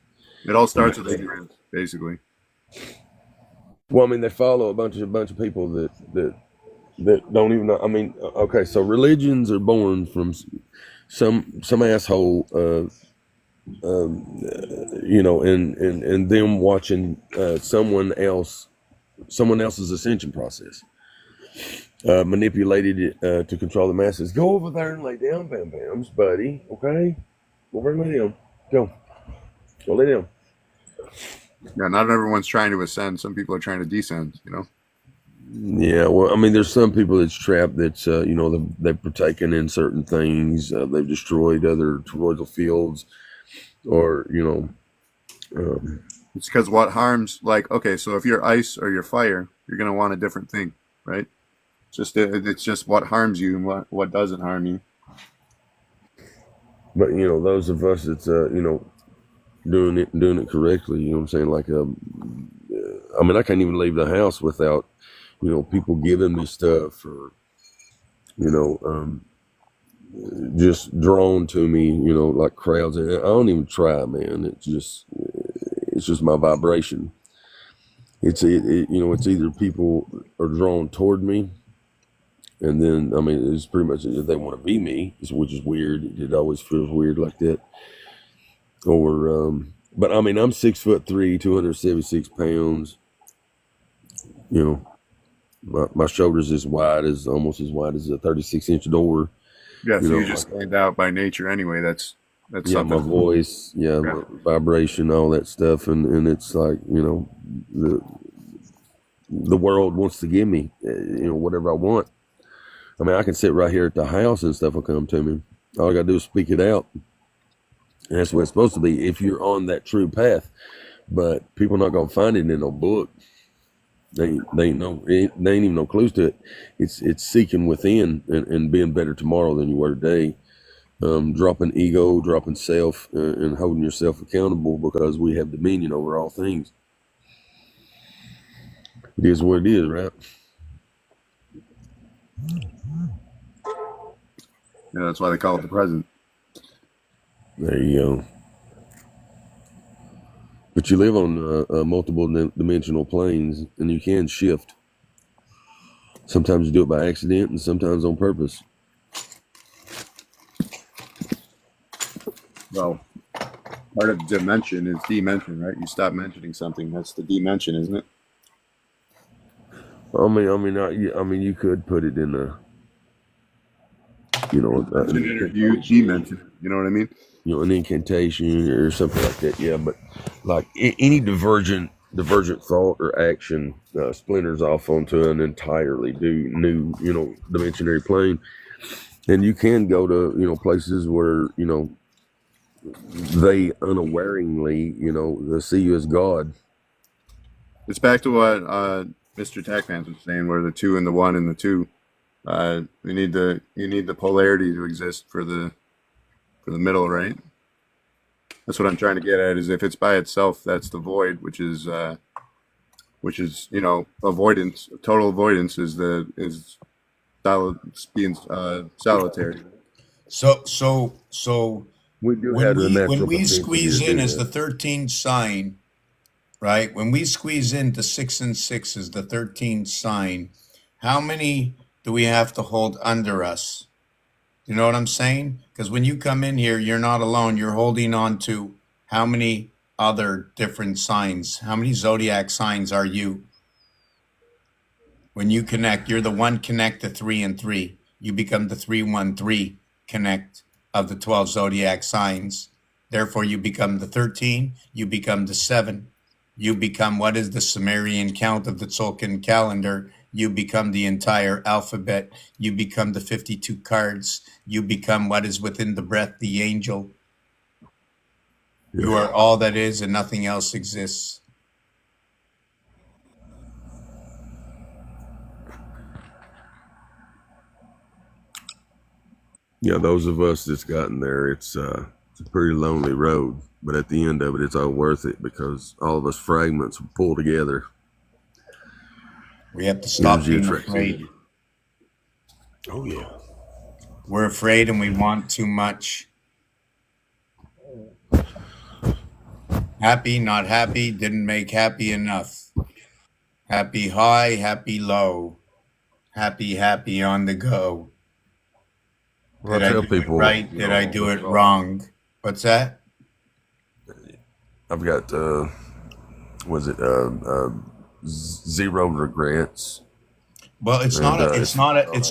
It all starts with ignorance, basically. Well, I mean, they follow a bunch of people that don't even know. I mean, okay, so religions are born from some asshole, and them watching someone else's ascension process. Manipulated it to control the masses. Go over there and lay down, Bam Bams, buddy. Okay, go over and lay down. Go lay down. Yeah, not everyone's trying to ascend. Some people are trying to descend. You know. Yeah, well, I mean, there's some people that's trapped. That's they've partaken in certain things. They've destroyed other toroidal fields, or It's because what harms, like, okay, so if you're ice or you're fire, you're gonna want a different thing, right? It's just what harms you and what doesn't harm you. but those of us that's doing it correctly. You know what I'm saying? Like, I mean, I can't even leave the house without people giving me stuff, or just drawn to me. Like crowds. And I don't even try, man. It's just my vibration. It's either people are drawn toward me, and then I mean it's pretty much they want to be me, which is weird. It always feels weird like that. Or but I mean I'm 6'3", 276 pounds. My shoulders almost as wide as a 36-inch door. Yeah, so you Like, just stand out by nature anyway. That's yeah, something. my voice, Yeah. my vibration, all that stuff, and it's like the world wants to give me whatever I want. I mean, I can sit right here at the house and stuff will come to me. All I gotta do is speak it out, and that's what it's supposed to be if you're on that true path. But people are not gonna find it in no book. They ain't even no clues to it. It's seeking within and being better tomorrow than you were today. Dropping ego, dropping self, and holding yourself accountable because we have dominion over all things. It is what it is, right? Yeah, that's why they call it the present. There you go. But you live on multiple dimensional planes, and you can shift. Sometimes you do it by accident, and sometimes on purpose. Well, part of dimension is dimension, right? You stop mentioning something. That's the dimension, isn't it? I mean, you could put it in a, you know, You dimension. You know what I mean? an incantation or something like that. Yeah, but like any divergent thought or action splinters off onto an entirely new dimensionary plane, and you can go to places where they unawareingly they see you as God. It's back to what Mr. Tackman was saying, where the two and the one and the two. You need the polarity to exist for the middle, right? That's what I'm trying to get at. Is if it's by itself, that's the void, which is avoidance. Total avoidance is being solitary. So We do when have the when natural we propensity squeeze to in do as the that. 13th sign, right? When we squeeze into 6 and 6 as the 13th sign, how many do we have to hold under us? You know what I'm saying? Because when you come in here, you're not alone. You're holding on to how many other different signs? How many zodiac signs are you? When you connect, you're the one connect to 3 and 3. You become the 313 connect of the 12 zodiac signs. Therefore, you become the 13, you become the 7. You become what is the Sumerian count of the Tzolk'in calendar. You become the entire alphabet. You become the 52 cards. You become what is within the breath, the angel. You Yeah. are all that is, and nothing else exists. Yeah, those of us that's gotten there, it's a pretty lonely road, but at the end of it, it's all worth it because all of us fragments will pull together. We have to stop Energy being attracts afraid. energy. Oh yeah. We're afraid and we want too much. Happy, not happy, didn't make happy enough. Happy high, happy low. Happy, happy on the go. Well, Did I I tell do it people, right? Did I do it wrong? What's that? I've got was it zero regrets, Well, and it's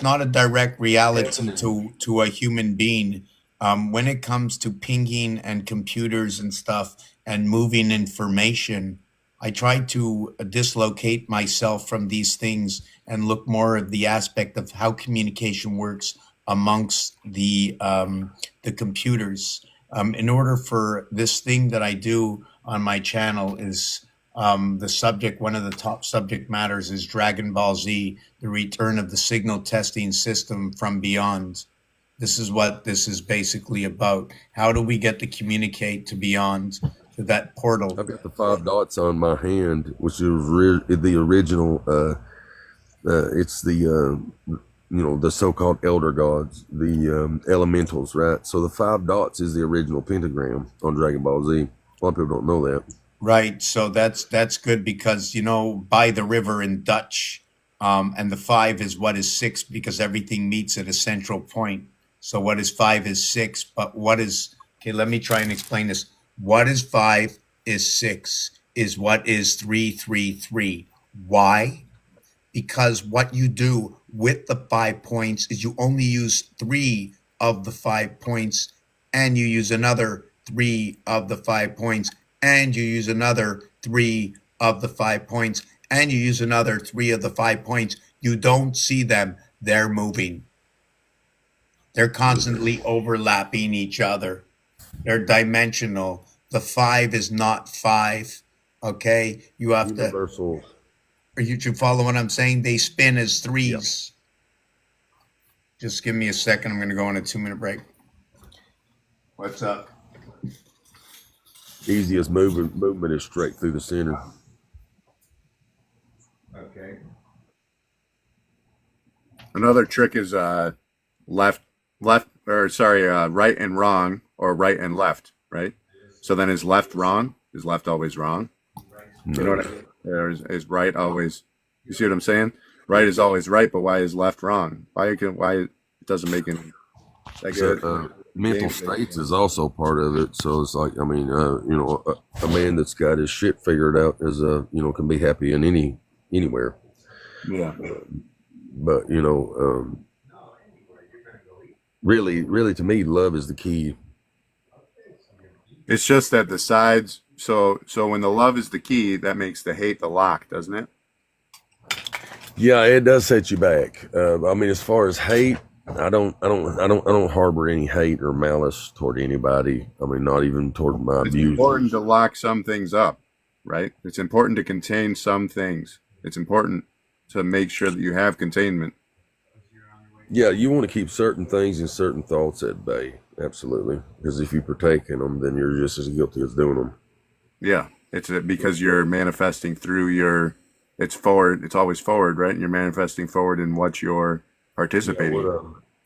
not a direct reality to a human being. When it comes to pinging and computers and stuff and moving information, I try to dislocate myself from these things and look more at the aspect of how communication works amongst the computers. In order for this thing that I do on my channel is the subject, one of the top subject matters is Dragon Ball Z, the return of the signal testing system from beyond. This is what this is basically about. How do we get to communicate to beyond, to that portal? I've got the 5 dots on my hand, which is the original. It's the so-called elder gods, the elementals, right? So the 5 dots is the original pentagram on Dragon Ball Z. A lot of people don't know that. Right. So that's good because by the river in Dutch, and the 5 is what is 6 because everything meets at a central point. So what is 5 is 6, but what is okay? Let me try and explain this. What is 5 is 6 is what is 333. Why? Because what you do with the 5 points is you only use 3 of the 5 points, and you use another 3 of the 5 points, and you use another 3 of the 5 points, and you use another 3 of the 5 points. You don't see them, they're moving, they're constantly overlapping each other, they're dimensional. The 5 is not 5. Okay, you have to Universal. Are you follow what I'm saying? They spin as threes. Just give me a second. I'm going to go on a 2-minute break. What's up? Easiest movement is straight through the center. Okay. Another trick is right and wrong, or right and left, right? So then is left wrong? Is left always wrong? You know what I mean? Or is right always? You see what I'm saying? Right is always right, but why is left wrong? Why it doesn't make any? Mental states is also part of it. So it's like, I mean, a man that's got his shit figured out is can be happy in anywhere. Yeah. But really, to me, love is the key. It's just that the sides. So when the love is the key, that makes the hate the lock, doesn't it? Yeah, it does set you back. I mean, as far as hate, I don't harbor any hate or malice toward anybody. I mean, not even toward my abusers. It's important to lock some things up, right? It's important to contain some things. It's important to make sure that you have containment. Yeah, you want to keep certain things and certain thoughts at bay. Absolutely. Because if you partake in them, then you're just as guilty as doing them. Yeah. It's because you're manifesting through it's forward. It's always forward, right? And you're manifesting forward in what you're participating. Yeah,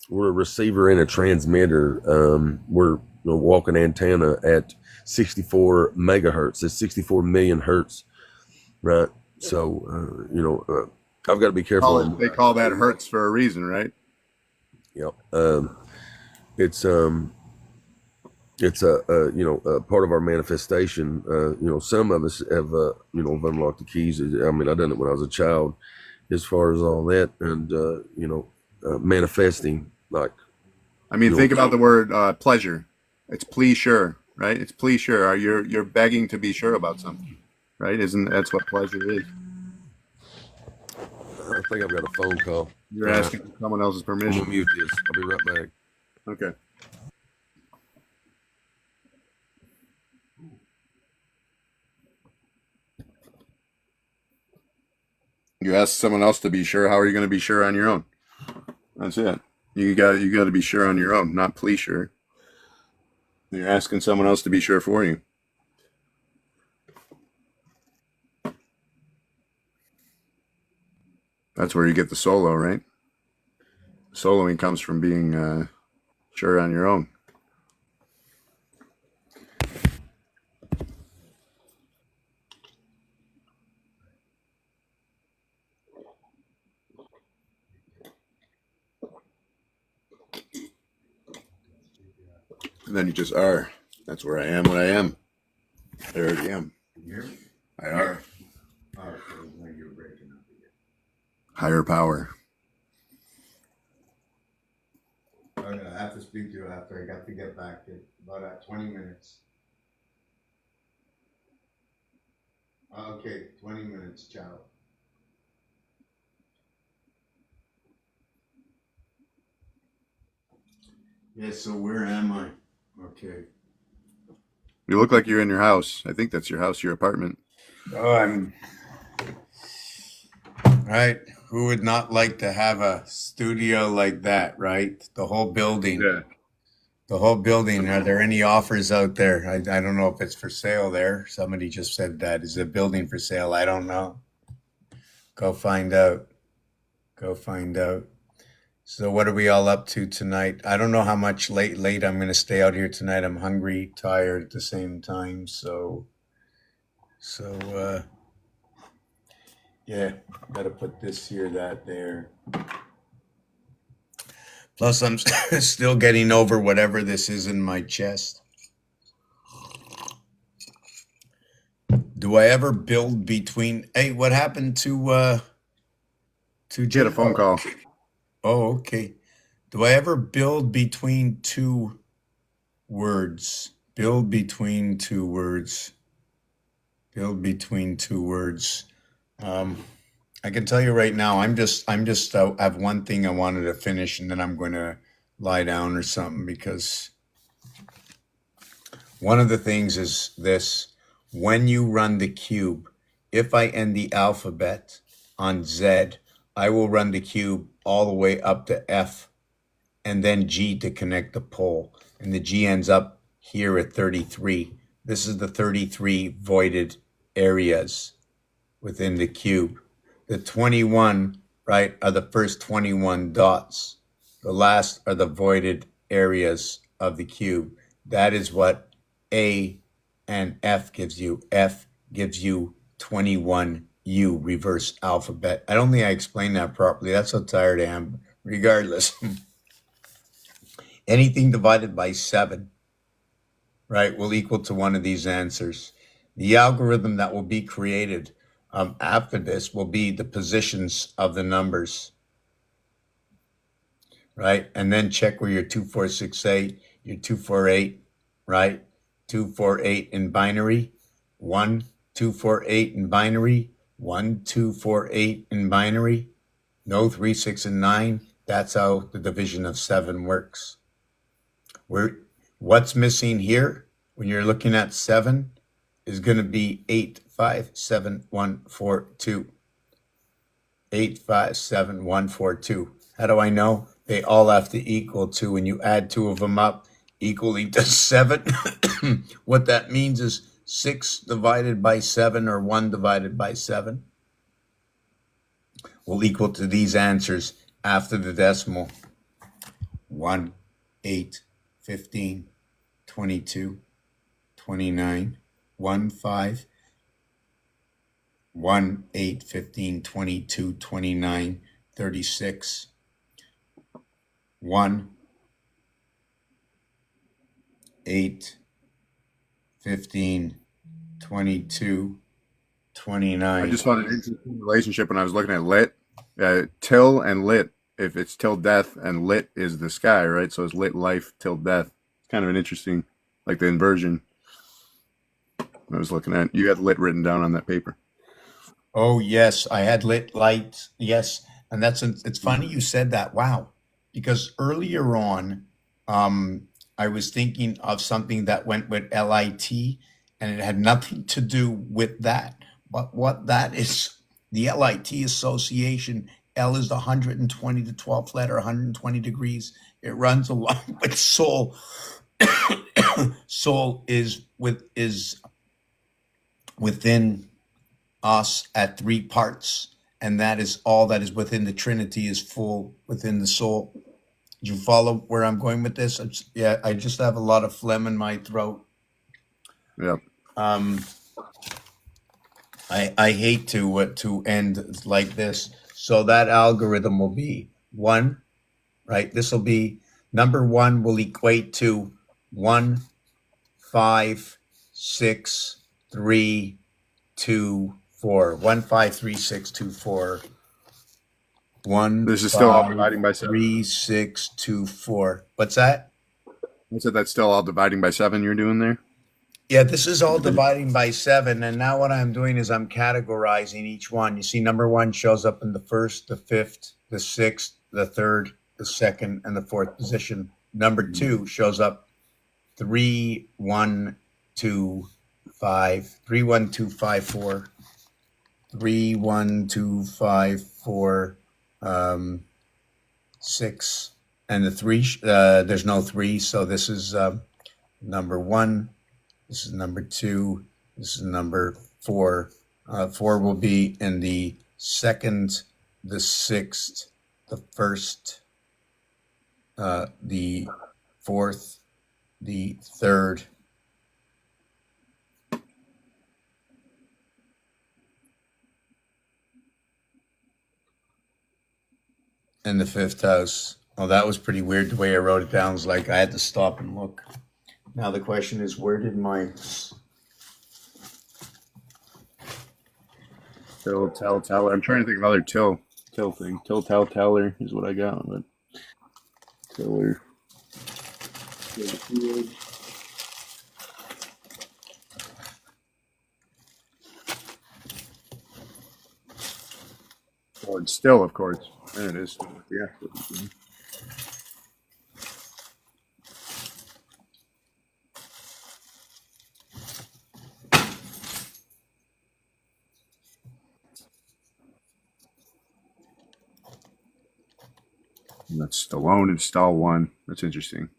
we're a receiver and a transmitter. We're a walking antenna at 64 megahertz. That's 64 million hertz, right? So, I've got to be careful. They call that hertz for a reason, right? Yep. It's a part of our manifestation. Some of us have unlocked the keys. I mean, I done it when I was a child, as far as all that, and manifesting. Like, I mean, think about the word pleasure. It's please sure, right? It's please sure. You're begging to be sure about something, right? That's what pleasure is? I think I've got a phone call. You're asking for someone else's I'm permission. gonna mute this. I'll be right back. Okay. You ask someone else to be sure. How are you going to be sure on your own? That's it. You got to be sure on your own, not please sure. You're asking someone else to be sure for you. That's where you get the solo, right? Soloing comes from being sure on your own. And then you just are. That's where I am when I am. I already am. I are. Higher power. I have to speak to you after. I got to get back in about 20 minutes. Okay, 20 minutes. Ciao. Yeah, so where am I? Okay. You look like you're in your house. I think that's your house, your apartment. Oh, I'm right. Who would not like to have a studio like that, right? The whole building. Yeah. The whole building. Are there any offers out there? I don't know if it's for sale there. Somebody just said that. Is the building for sale? I don't know. Go find out. Go find out. So what are we all up to tonight? I don't know how much late I'm going to stay out here tonight. I'm hungry, tired at the same time. So yeah, got to put this here, that there. Plus, I'm still getting over whatever this is in my chest. Do I ever build between? Hey, what happened to Get a phone call. Oh, okay. Do I ever build between two words? Build between two words. Build between two words. I can tell you right now, I have one thing I wanted to finish, and then I'm going to lie down or something, because one of the things is this: when you run the cube, if I end the alphabet, on Z, I will run the cube all the way up to F and then G to connect the pole. And the G ends up here at 33. This is the 33 voided areas within the cube. The 21, right, are the first 21 dots. The last are the voided areas of the cube. That is what A and F gives you. F gives you 21U, reverse alphabet. I don't think I explained that properly. That's how tired I am. Regardless, anything divided by 7, right, will equal to one of these answers. The algorithm that will be created after this will be the positions of the numbers, right? And then check where your 2468, your 248, right? 248 in binary, 1248 in binary, 1248 in binary, no 3, 6, and 9. That's how the division of 7 works. What's missing here when you're looking at 7 is going to be 8, 5, 7, 1, 4, 2. 8, 5, 7, 1, 4, 2. How do I know? They all have to equal 2, and you add 2 of them up equaling to 7. What that means is 6 divided by 7 or 1 divided by 7 will equal to these answers after the decimal. 1, 8, 15, 22, 29, 1, 5, 1, 8, 15, 22, 29, 36, 1, 8, 15, 22, 29. I just found an interesting relationship when I was looking at lit. Till and lit. If it's till death and lit is the sky, right? So it's lit life till death. It's kind of an interesting, like the inversion. I was looking at. You had lit written down on that paper. Oh, yes, I had lit lights. Yes, and it's funny you said that. Wow. Because earlier on, I was thinking of something that went with LIT and it had nothing to do with that. But what that is, the LIT association, L is the 120 to 12th letter, 120 degrees. It runs along with soul. Soul is within us at 3 parts, and that is all that is within the Trinity is full within the soul. Do you follow where I'm going with this? I just have a lot of phlegm in my throat. Yep. I hate to end like this. So that algorithm will be 1, right? This will be number 1 will equate to 1, 5, 6, 3, 2, 4. 1, 5, 3, 6, 2, 4. 1, This is still all 5, dividing by 7. 3, 6, 2, 4. What's that? I said that's still all dividing by 7 you're doing there? Yeah, this is all dividing by 7. And now what I'm doing is I'm categorizing each one. You see, number 1 shows up in the first, the fifth, the sixth, the third, the second, and the fourth position. Number 2 shows up 3, 1, 2, 5, 3, 1, 2, 5, 4, 3, 1, 2, 5, 4, 6. And the 3, there's no 3. So this is number 1. This is number 2. This is number 4. 4 will be in the second, the sixth, the first, the fourth, the third, and the fifth house. Oh, that was pretty weird the way I wrote it down. It was like I had to stop and look. Now the question is, where did my Till, tell, teller. I'm trying to think of other till thing. Till, tell, teller is what I got, but tiller. Oh, it's still, of course. There it is. Yeah. And that's Stallone and Stall 1. That's interesting.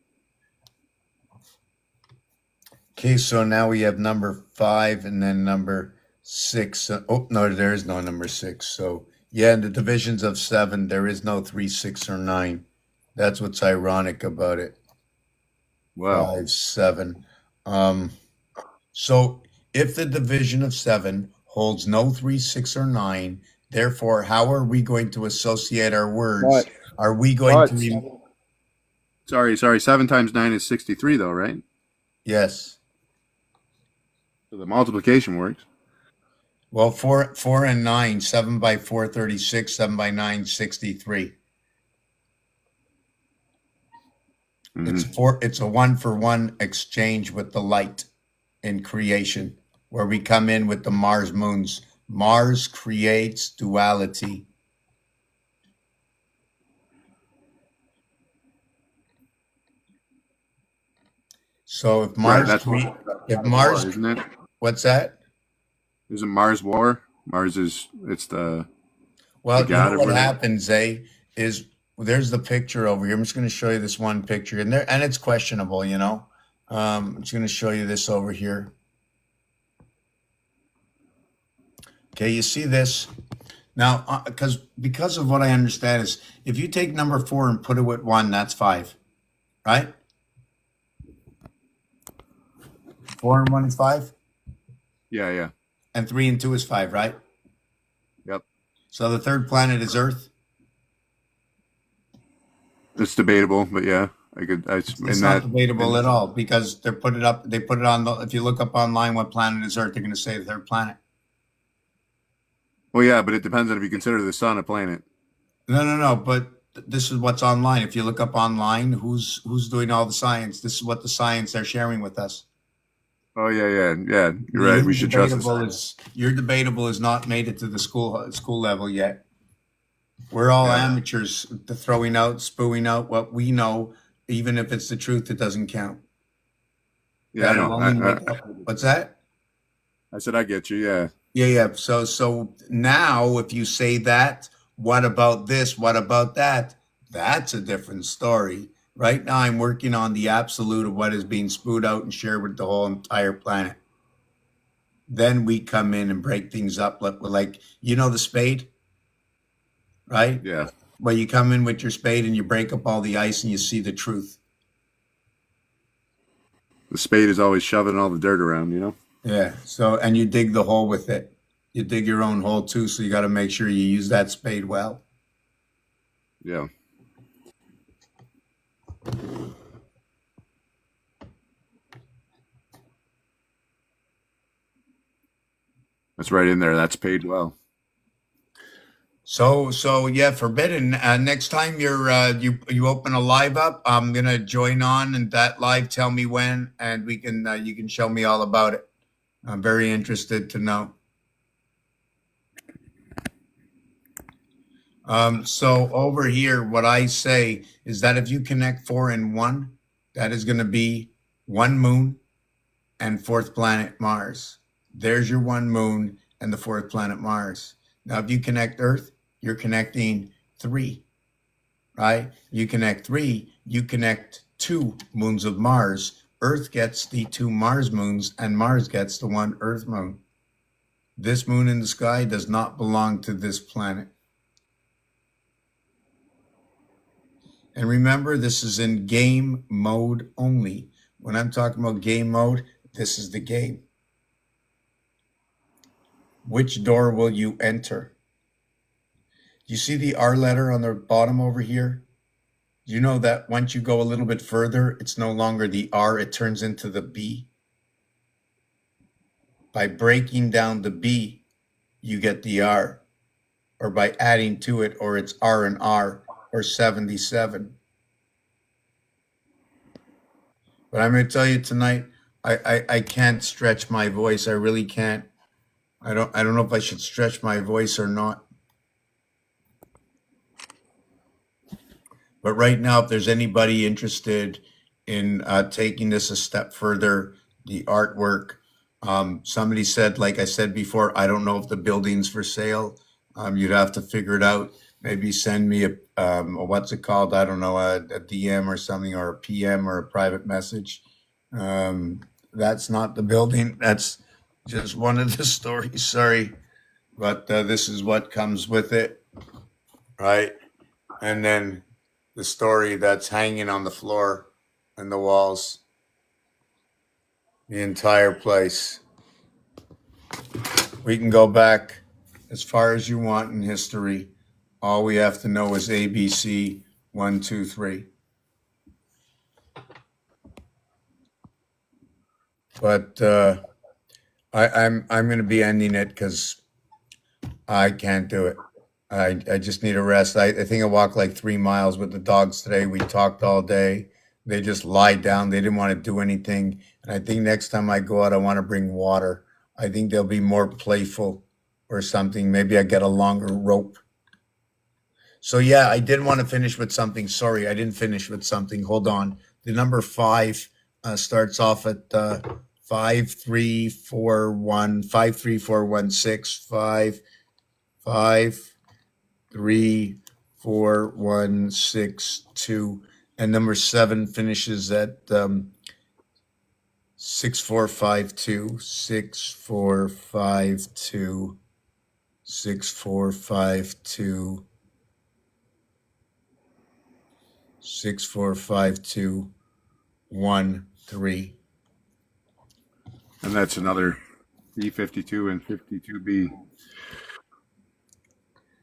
Okay, so now we have number 5 and then number 6. Oh, no, there is no number 6. So, yeah, in the divisions of 7, there is no 3, 6, or 9. That's what's ironic about it. Wow. 5, 7. Um, so, if the division of 7 holds no 3, 6, or 9, therefore, how are we going to associate our words? Are we going to Sorry. 7 times 9 is 63, though, right? Yes. So the multiplication works. Well, 4 and 9, 7 by 4, 36, 7 by 9, 63. Mm-hmm. It's a 1-for-1 exchange with the light in creation, where we come in with the Mars moons. Mars creates duality. So if Right. Mars That's if war, Mars isn't it? what's that? Isn't Mars war? Mars is it's the Well, you god know of what whatever. happens, is there's the picture over here. I'm just going to show you this one picture, and it's questionable, you know. I'm just going to show you this over here. Okay, you see this now, because of what I understand is if you take number 4 and put it with 1, that's 5, right? 4 and 1 is 5, Yeah. and 3 and 2 is 5, right? Yep. So the third planet is Earth. It's debatable, but yeah, It's not debatable at all because they put it up. They put it on the. If you look up online, what planet is Earth? They're going to say the third planet. Well, yeah, but it depends on if you consider the sun a planet. No. But this is what's online. If you look up online, who's doing all the science? This is what the science they're sharing with us. Oh yeah. You're right. We should trust this. Your debatable is not made it to the school level yet. We're all Yeah. amateurs, throwing out, spewing out what we know, even if it's the truth. It doesn't count. Yeah, I know. What's that? I said I get you. Yeah. Yeah. So now, if you say that, what about this? What about that? That's a different story. Right now, I'm working on the absolute of what is being spewed out and shared with the whole entire planet. Then we come in and break things up, like you know the spade, right? Yeah. Well, you come in with your spade and you break up all the ice and you see the truth. The spade is always shoving all the dirt around, you know? Yeah. So, and you dig the hole with it. You dig your own hole too. So you got to make sure you use that spade well. Yeah. That's right in there. That's paid well. So yeah, forbidden. Next time you open a live up, I'm gonna join on and that live. Tell me when, and we can you can show me all about it. I'm very interested to know. So over here, what I say is that if you connect 4 and 1, that is going to be 1 moon and 4th planet Mars. There's your 1 moon and the 4th planet Mars. Now, if you connect Earth, you're connecting 3, right? You connect 3, you connect 2 moons of Mars. Earth gets the 2 Mars moons and Mars gets the 1 Earth moon. This moon in the sky does not belong to this planet. And remember, this is in game mode only. When I'm talking about game mode, this is the game. Which door will you enter? You see the R letter on the bottom over here? You know that once you go a little bit further, it's no longer the R, it turns into the B. By breaking down the B, you get the R. Or by adding to it, or it's R and R, or 77. But I'm going to tell you tonight, I can't stretch my voice. I really can't. I don't know if I should stretch my voice or not. But right now, if there's anybody interested in taking this a step further, the artwork, somebody said, like I said before, I don't know if the building's for sale. You'd have to figure it out. maybe send me a what's it called? I don't know, a DM or something, or a PM or a private message. That's not the building. That's just one of the stories. Sorry, but this is what comes with it, right? And then the story that's hanging on the floor and the walls, the entire place. We can go back as far as you want in history. All we have to know is ABC 1, 2, 3. But I'm going to be ending it because I can't do it. I just need a rest. I think I walked like 3 miles with the dogs today. We talked all day. They just lied down. They didn't want to do anything. And I think next time I go out, I want to bring water. I think they'll be more playful or something. Maybe I get a longer rope. So yeah, I did want to finish with something. Sorry, I didn't finish with something. Hold on. The number 5 starts off at 5341 53416 5534162, and number 7 finishes at 6452 6452 6452 645213. And that's another B52 and 52B.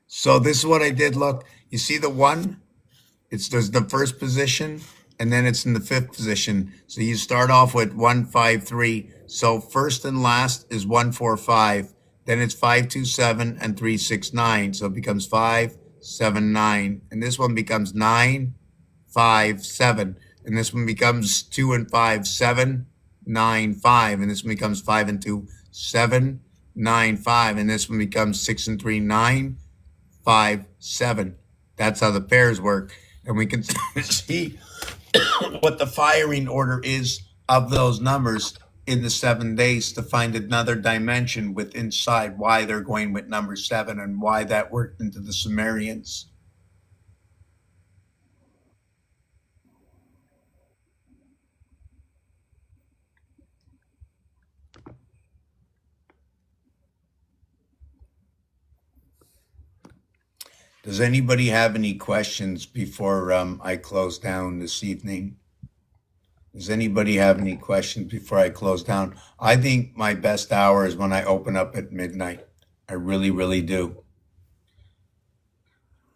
So this is what I did. Look, you see the 1? It's there's the first position, and then it's in the 5th position. So you start off with 153. So first and last is 145. Then it's 527 and 369. So it becomes 579. And this one becomes 957. And this one becomes 2 and 5, 795. And this one becomes 5 and 2, 795. And this one becomes 6 and 3, 957. That's how the pairs work. And we can see what the firing order is of those numbers in the 7 days to find another dimension with inside why they're going with number 7 and why that worked into the Sumerians. Does anybody have any questions before I close down this evening? Does anybody have any questions before I close down? I think my best hour is when I open up at midnight. I really, really do.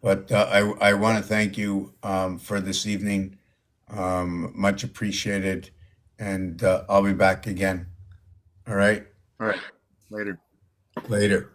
But I want to thank you for this evening. Much appreciated. And I'll be back again. All right. All right. Later. Later.